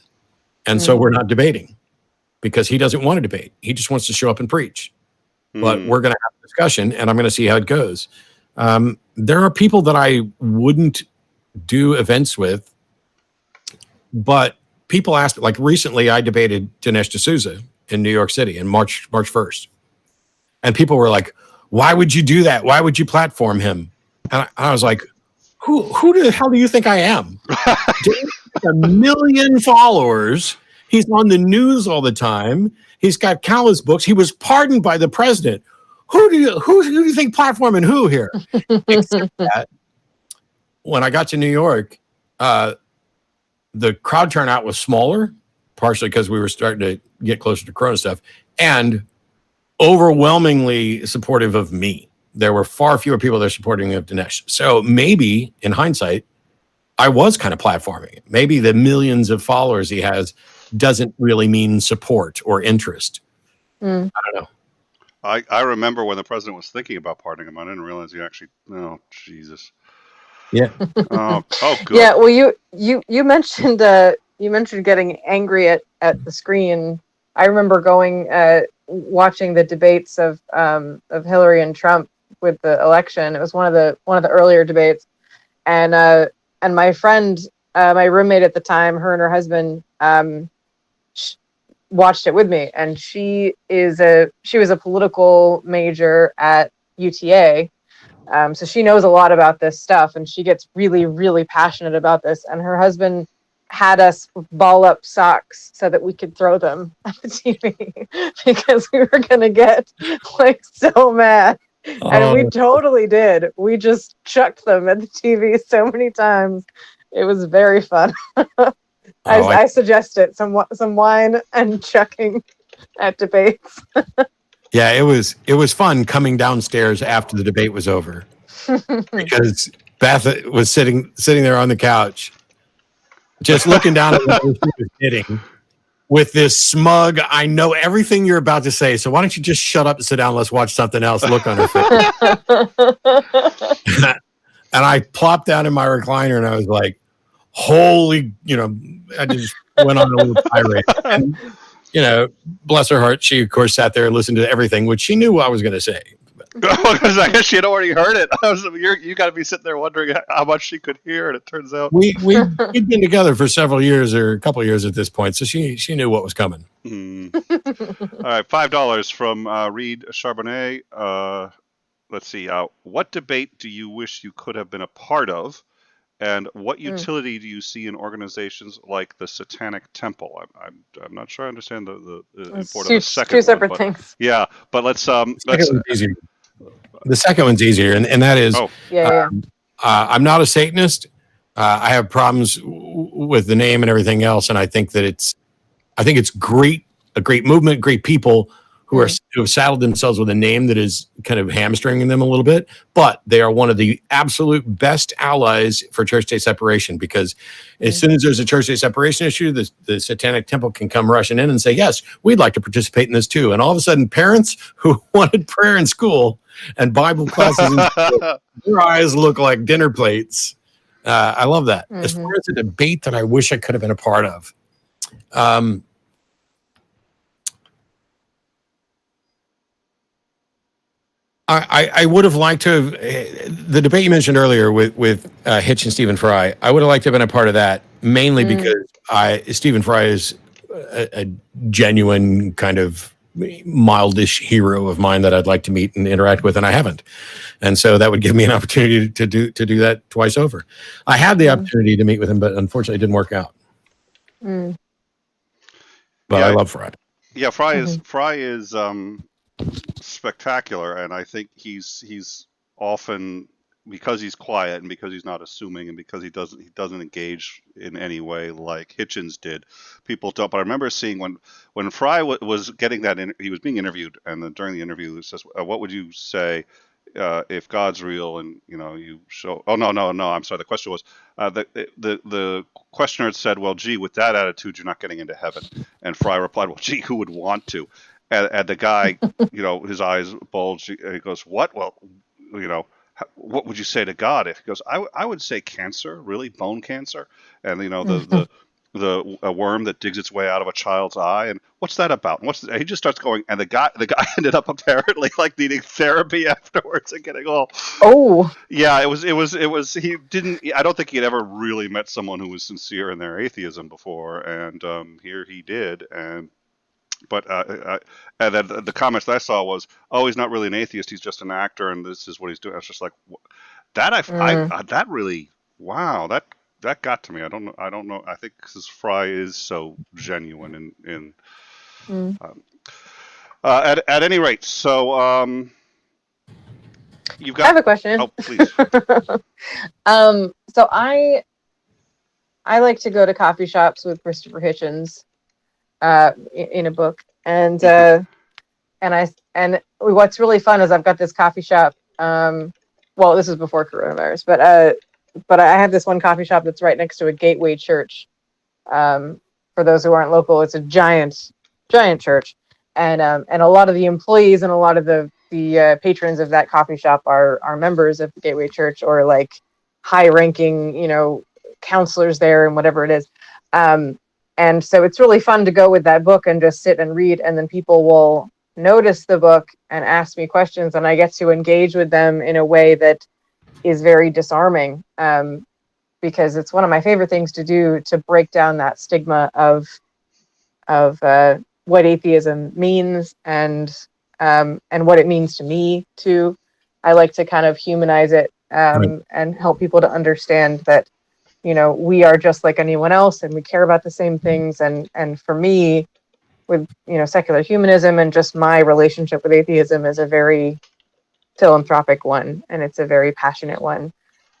And so we're not debating because he doesn't want to debate. He just wants to show up and preach. But we're going to have a discussion, and I'm going to see how it goes. There are people that I wouldn't do events with, but people ask, like recently I debated Dinesh D'Souza in New York City in March 1st. And people were like, why would you do that? Why would you platform him? And I was like, who the hell do you think I am? A million followers. He's on the news all the time. He's got countless books. He was pardoned by the president. Who do you think platforming who here? Except that when I got to New York, the crowd turnout was smaller, partially because we were starting to get closer to Corona stuff, and overwhelmingly supportive of me. There were far fewer people that are supporting of Dinesh. So maybe, in hindsight, I was kind of platforming. Maybe the millions of followers he has doesn't really mean support or interest. I don't know. I remember when the president was thinking about pardoning him. I didn't realize he actually. Oh, Jesus. Yeah. Oh, good. Yeah. Well, you mentioned getting angry at the screen. I remember going watching the debates of Hillary and Trump with the election. It was one of the earlier debates, and my friend, my roommate at the time, her and her husband watched it with me, and she was a political major at UTA, so she knows a lot about this stuff, and she gets really, really passionate about this. And her husband had us ball up socks so that we could throw them at the TV because we were gonna get like so mad. And we totally did. We just chucked them at the TV so many times. It was very fun. I suggest it. Some wine and chucking at debates. Yeah, it was fun coming downstairs after the debate was over because Beth was sitting there on the couch, just looking down at what she was hitting with this smug, I know everything you're about to say, so why don't you just shut up and sit down? Let's watch something else. Look on her face. And I plopped down in my recliner and I was like, holy, I just went on a little tirade. And, bless her heart, she of course sat there and listened to everything, which she knew what I was going to say. I guess she had already heard it. You got to be sitting there wondering how much she could hear, and it turns out we'd been together for several years or a couple of years at this point, so she knew what was coming. All right, $5 from Reed Charbonnet. Let's see. What debate do you wish you could have been a part of, and what utility do you see in organizations like the Satanic Temple? I'm not sure I understand the importance of the second two separate things. Yeah, but let's The second one's easier, and that is, I'm not a Satanist. I have problems with the name and everything else, and I think that it's great, a great movement, great people who have saddled themselves with a name that is kind of hamstringing them a little bit, but they are one of the absolute best allies for church-state separation, because as soon as there's a church-state separation issue, the Satanic Temple can come rushing in and say, yes, we'd like to participate in this too. And all of a sudden, parents who wanted prayer in school and Bible classes in school, their eyes look like dinner plates. I love that. As far as a debate that I wish I could have been a part of, I would have liked to have the debate you mentioned earlier with Hitch and Stephen Fry. I would have liked to have been a part of that, mainly because Stephen Fry is a genuine kind of mildish hero of mine that I'd like to meet and interact with, and I haven't. And so that would give me an opportunity to do that twice over. I had the opportunity to meet with him, but unfortunately it didn't work out. But I love Fry. Yeah, Fry is spectacular, and I think he's often, because he's quiet and because he's not assuming and because he doesn't engage in any way like Hitchens did, people don't. But I remember seeing when Fry was getting that he was being interviewed, and then during the interview it says, what would you say if God's real and you show? Oh no, I'm sorry, the question was the questioner had said, well, gee, with that attitude you're not getting into heaven. And Fry replied, well, gee, who would want to? And the guy, his eyes bulged. He goes, what? Well, what would you say to God? If he goes, I would say cancer, really, bone cancer. And the a worm that digs its way out of a child's eye, and what's that about? And he just starts going, and the guy ended up apparently like needing therapy afterwards and getting all. Oh, Yeah, it was. He didn't. I don't think he had ever really met someone who was sincere in their atheism before, and here he did, and then the comments that I saw was, "Oh, he's not really an atheist. He's just an actor, and this is what he's doing." I was just like, that really, wow, that got to me. I don't know. I think because Fry is so genuine mm. at any rate. So you've got. I have a question. Oh, please. So I like to go to coffee shops with Christopher Hitchens in a book, and what's really fun is I've got this coffee shop. Well, this is before coronavirus, but I have this one coffee shop that's right next to a gateway church. For those who aren't local, it's a giant church, and a lot of the employees and a lot of the patrons of that coffee shop are members of the Gateway Church, or like high-ranking, counselors there and whatever it is. And so it's really fun to go with that book and just sit and read, and then people will notice the book and ask me questions, and I get to engage with them in a way that is very disarming, because it's one of my favorite things to do, to break down that stigma of what atheism means and what it means to me too. I like to kind of humanize it, and help people to understand that, we are just like anyone else, and we care about the same things. And for me, with secular humanism and just my relationship with atheism is a very philanthropic one, and it's a very passionate one.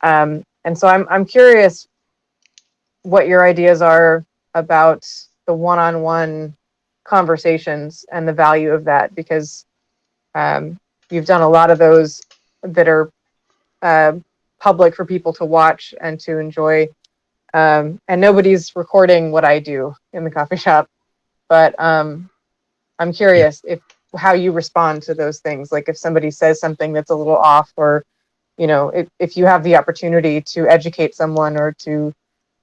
And so I'm curious what your ideas are about the one-on-one conversations and the value of that, because you've done a lot of those that are public for people to watch and to enjoy, and nobody's recording what I do in the coffee shop, but I'm curious how you respond to those things. Like if somebody says something that's a little off, or if you have the opportunity to educate someone or to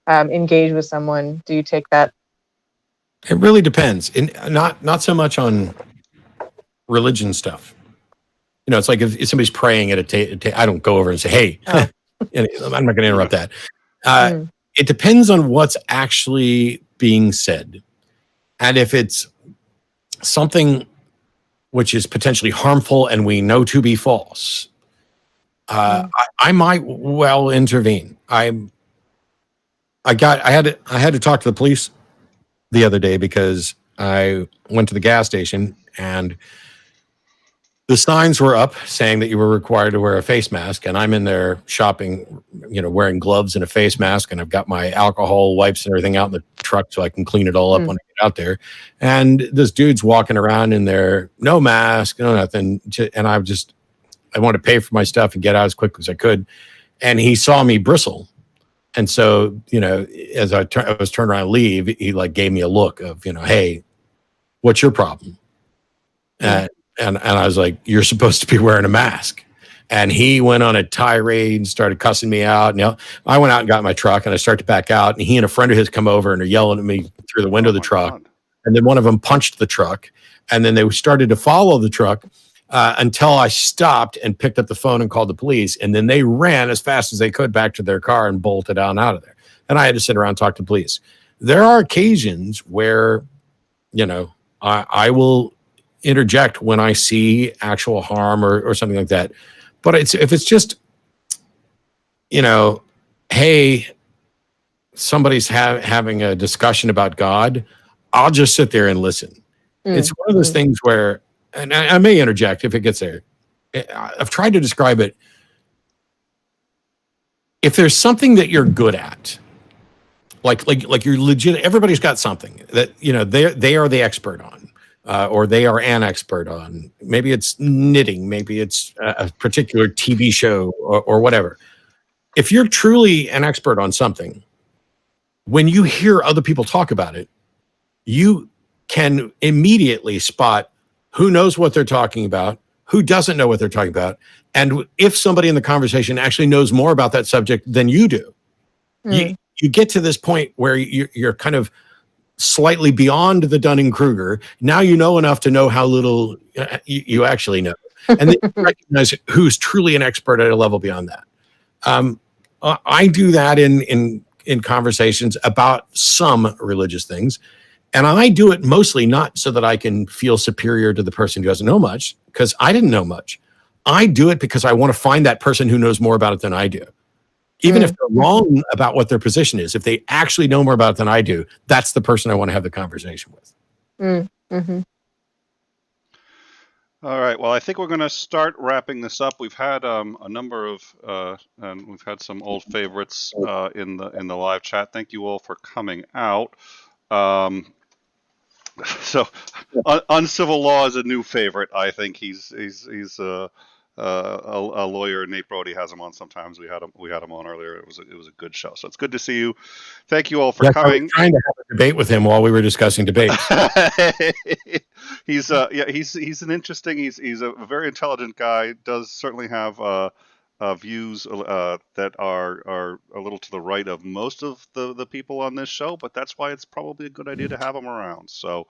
engage with someone, do you take that? It really depends, and not so much on religion stuff. It's like if somebody's praying at I don't go over and say, "Hey," I'm not going to interrupt that. It depends on what's actually being said, and if it's something which is potentially harmful and we know to be false, I might well intervene. I had to talk to the police the other day because I went to the gas station and the signs were up saying that you were required to wear a face mask, and I'm in there shopping, wearing gloves and a face mask, and I've got my alcohol wipes and everything out in the truck so I can clean it all up when I get out there. And this dude's walking around in there, no mask, no nothing, and I wanted to pay for my stuff and get out as quick as I could, and he saw me bristle. And so, as I was turning around to leave, he like gave me a look of, "Hey, what's your problem?" And I was like, "You're supposed to be wearing a mask." And he went on a tirade and started cussing me out. And I went out and got in my truck, and I started to back out. And he and a friend of his come over and are yelling at me through the window of the truck. God. And then one of them punched the truck. And then they started to follow the truck until I stopped and picked up the phone and called the police. And then they ran as fast as they could back to their car and bolted on out of there. And I had to sit around and talk to the police. There are occasions where, I will interject when I see actual harm or something like that. But if it's just, hey, somebody's having a discussion about God, I'll just sit there and listen. It's one of those things where, and I may interject if it gets there. I've tried to describe it. If there's something that you're good at, like you're legit, everybody's got something that, they are the expert on. Or they are an expert on. Maybe it's knitting, maybe it's a particular TV show or whatever. If you're truly an expert on something, when you hear other people talk about it, you can immediately spot who knows what they're talking about, who doesn't know what they're talking about, and if somebody in the conversation actually knows more about that subject than you do. you get to this point where you're kind of slightly beyond the Dunning-Kruger. Now you know enough to know how little you actually know. And then you recognize who's truly an expert at a level beyond that. I do that in conversations about some religious things. And I do it mostly not so that I can feel superior to the person who doesn't know much, because I didn't know much. I do it because I want to find that person who knows more about it than I do. Even if they're wrong about what their position is, if they actually know more about it than I do, that's the person I want to have the conversation with. Mm-hmm. All right. Well, I think we're going to start wrapping this up. We've had a number of, and we've had some old favorites in the live chat. Thank you all for coming out. So, Uncivil Law is a new favorite. I think he's a lawyer. Nate Brody has him on sometimes. We had him on earlier. It was a good show. So it's good to see you. Thank you all for coming. I was trying to have a debate with him while we were discussing debates. He's an interesting. He's a very intelligent guy. Does certainly have views that are a little to the right of most of the people on this show, but that's why it's probably a good idea to have him around. So,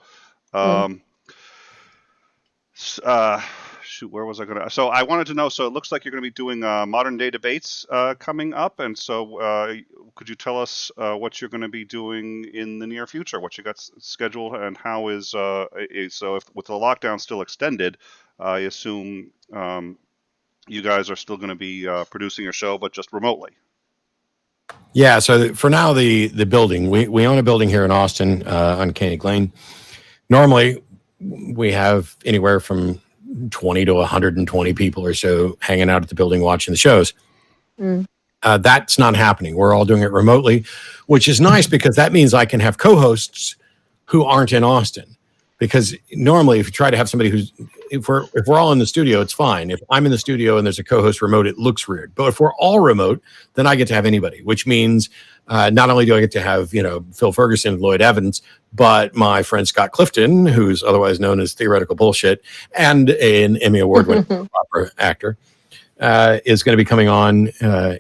shoot, where was I going to? So I wanted to know. So it looks like you're going to be doing modern day debates coming up, and so could you tell us what you're going to be doing in the near future? What you got scheduled, and how is so if with the lockdown still extended, I assume you guys are still going to be producing your show, but just remotely. Yeah. So for now, the building, we own a building here in Austin on Koenig Lane. Normally, we have anywhere from 20 to 120 people or so hanging out at the building watching the shows. That's not happening. We're all doing it remotely, which is nice because that means I can have co-hosts who aren't in Austin. Because normally, if you try to have somebody if we're all in the studio, it's fine. If I'm in the studio and there's a co-host remote, it looks weird. But if we're all remote, then I get to have anybody, which means not only do I get to have Phil Ferguson and Lloyd Evans, but my friend Scott Clifton, who's otherwise known as Theoretical Bullshit, and an Emmy Award-winning opera actor, is going to be coming on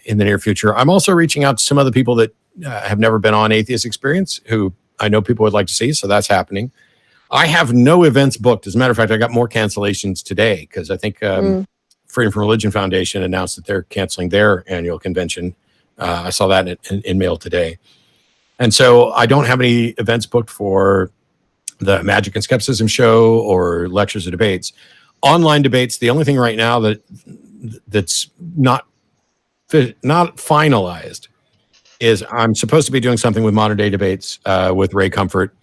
in the near future. I'm also reaching out to some other people that have never been on Atheist Experience, who I know people would like to see, so that's happening. I have no events booked. As a matter of fact, I got more cancellations today because I think Freedom from Religion Foundation announced that they're canceling their annual convention. I saw that in mail today. And so I don't have any events booked for the Magic and Skepticism show or lectures or debates. Online debates, the only thing right now that's not finalized is I'm supposed to be doing something with modern day debates with Ray Comfort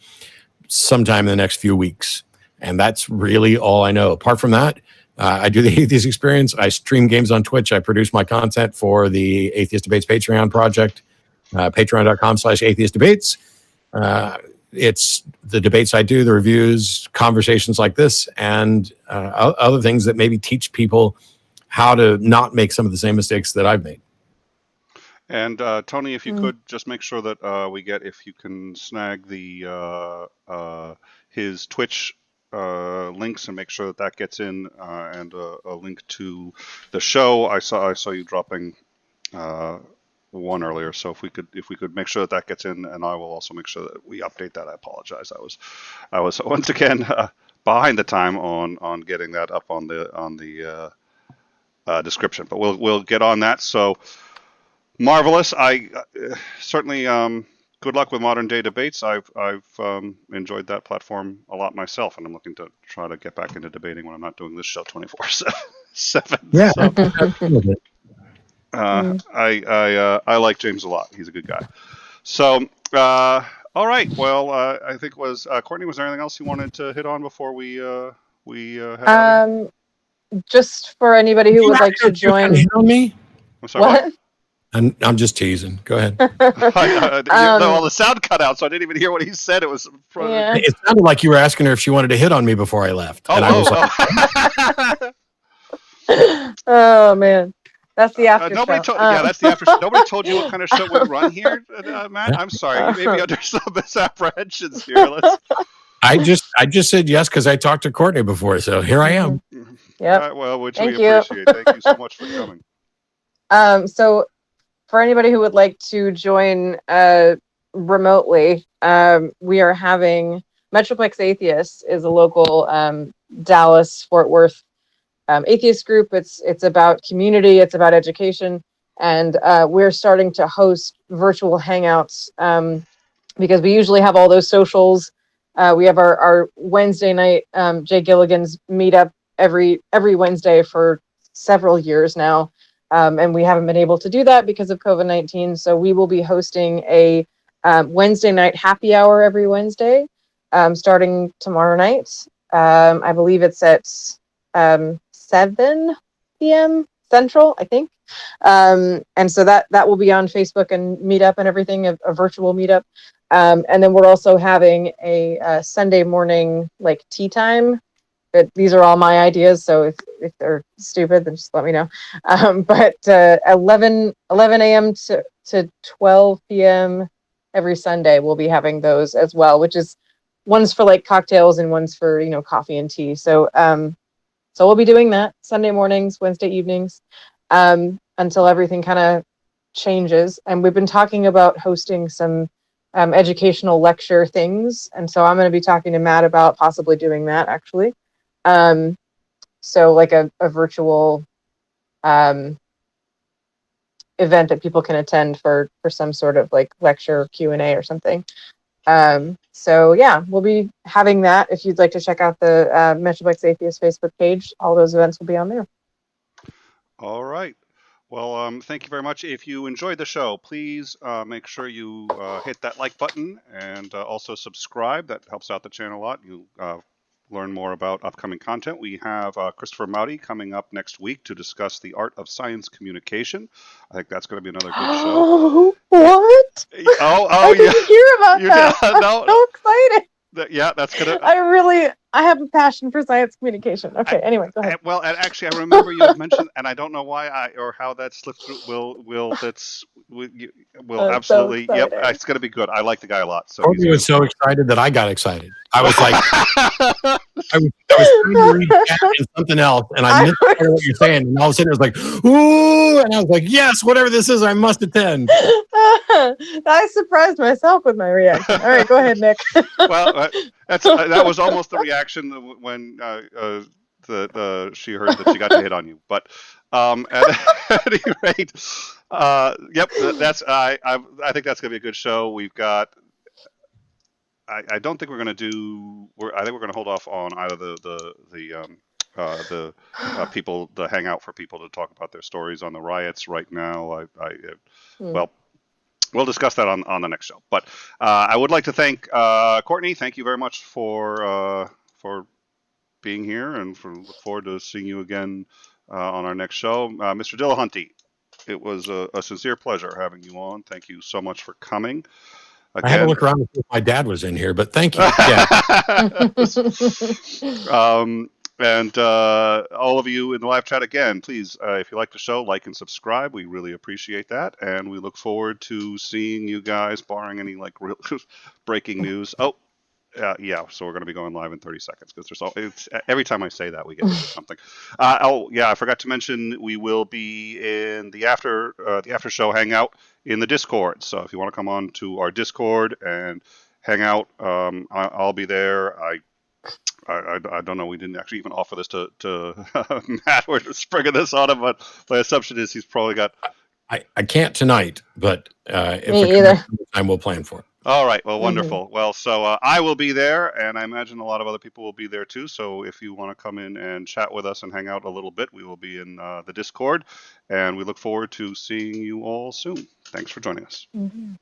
sometime in the next few weeks. And that's really all I know. Apart from that, I do the Atheist Experience. I stream games on Twitch. I produce my content for the Atheist Debates Patreon project, patreon.com/atheist debates. It's the debates I do, the reviews, conversations like this, and other things that maybe teach people how to not make some of the same mistakes that I've made. And Tony, if you could just make sure that if you can snag the his Twitch links and make sure that gets in, and a link to the show. I saw you dropping one earlier, so if we could make sure that gets in, and I will also make sure that we update that. I apologize. I was once again behind the time on getting that up on the description, but we'll get on that. So. Marvelous. I certainly good luck with modern day debates. I've enjoyed that platform a lot myself, and I'm looking to try to get back into debating when I'm not doing this show 24/7. Yeah. So, I like James a lot. He's a good guy. So all right. Well, I think Courtney. Was there anything else you wanted to hit on before we head out? Just for anybody who would like to join. Me? I'm sorry. What? I'm just teasing. Go ahead. All the sound cut out, so I didn't even hear what he said. It was. Yeah. It sounded like you were asking her if she wanted to hit on me before I left. And I was like, oh man, that's the after show. That's the after show. Nobody told you what kind of show we run here, Matt. I'm sorry. You may be under some misapprehensions here. I just said yes because I talked to Courtney before, so here I am. Yeah. Well, which we appreciate. Thank you so much for coming. So for anybody who would like to join remotely, we are having Metroplex Atheists is a local Dallas Fort Worth atheist group. It's about community, it's about education, and we're starting to host virtual hangouts because we usually have all those socials. We have our Wednesday night Jay Gilligan's meetup every Wednesday for several years now, and we haven't been able to do that because of COVID-19. So we will be hosting a Wednesday night happy hour every Wednesday, starting tomorrow night. I believe it's at 7 p.m. Central, I think. And so that will be on Facebook and Meetup and everything, a virtual meetup. And then we're also having a Sunday morning like tea time. But these are all my ideas, so if they're stupid, then just let me know. But 11 a.m. to 12 p.m. every Sunday, we'll be having those as well, which is one's for like cocktails and one's for coffee and tea. So so we'll be doing that Sunday mornings, Wednesday evenings, until everything kind of changes. And we've been talking about hosting some educational lecture things. And so I'm going to be talking to Matt about possibly doing that, actually. So like a virtual event that people can attend for some sort of like lecture Q&A or something. So yeah, we'll be having that. If you'd like to check out the Metroplex Atheist Facebook page, all those events will be on there. All right. Well, thank you very much. If you enjoyed the show, please make sure you hit that like button and also subscribe. That helps out the channel a lot. You learn more about upcoming content. We have Christopher Mowdy coming up next week to discuss the art of science communication. I think that's going to be another good show. Oh, what? I didn't hear about that. I'm no, so excited. Yeah, that's gonna. I have a passion for science communication. Okay, anyway, go ahead. Well, and actually, I remember you had mentioned, and I don't know why or how that slipped through. Will absolutely. So yep, it's gonna be good. I like the guy a lot. So Courtney was so excited that I got excited. I was like, I was trying to read chat and something else, and I missed part of what you're saying. And all of a sudden, it was like, ooh, and I was like, yes, whatever this is, I must attend. I surprised myself with my reaction. All right, go ahead, Nick. Well, that was almost the reaction when she heard that she got to hit on you. But at any rate, yep, that's I think that's gonna be a good show. We've got. I don't think we're going to do. I think we're going to hold off on either the people, the hangout for people to talk about their stories on the riots right now. Well, we'll discuss that on the next show. But I would like to thank Courtney. Thank you very much for being here, and look forward to seeing you again on our next show, Mr. Dillahunty. It was a sincere pleasure having you on. Thank you so much for coming. Again. I had to look around and see if my dad was in here, but thank you. And all of you in the live chat, again, please, if you like the show, like and subscribe. We really appreciate that. And we look forward to seeing you guys, barring any like real breaking news. Oh, yeah, so we're going to be going live in 30 seconds because every time I say that, we get into something. Oh, yeah, I forgot to mention we will be in the after show hangout in the Discord. So if you want to come on to our Discord and hang out, I'll be there. I don't know. We didn't actually even offer this to Matt. We're just springing this on him, but my assumption is he's probably got. I can't tonight, but if Me either. time we'll plan for it. All right. Well, wonderful. Mm-hmm. Well, so I will be there, and I imagine a lot of other people will be there too. So if you want to come in and chat with us and hang out a little bit, we will be in the Discord, and we look forward to seeing you all soon. Thanks for joining us. Mm-hmm.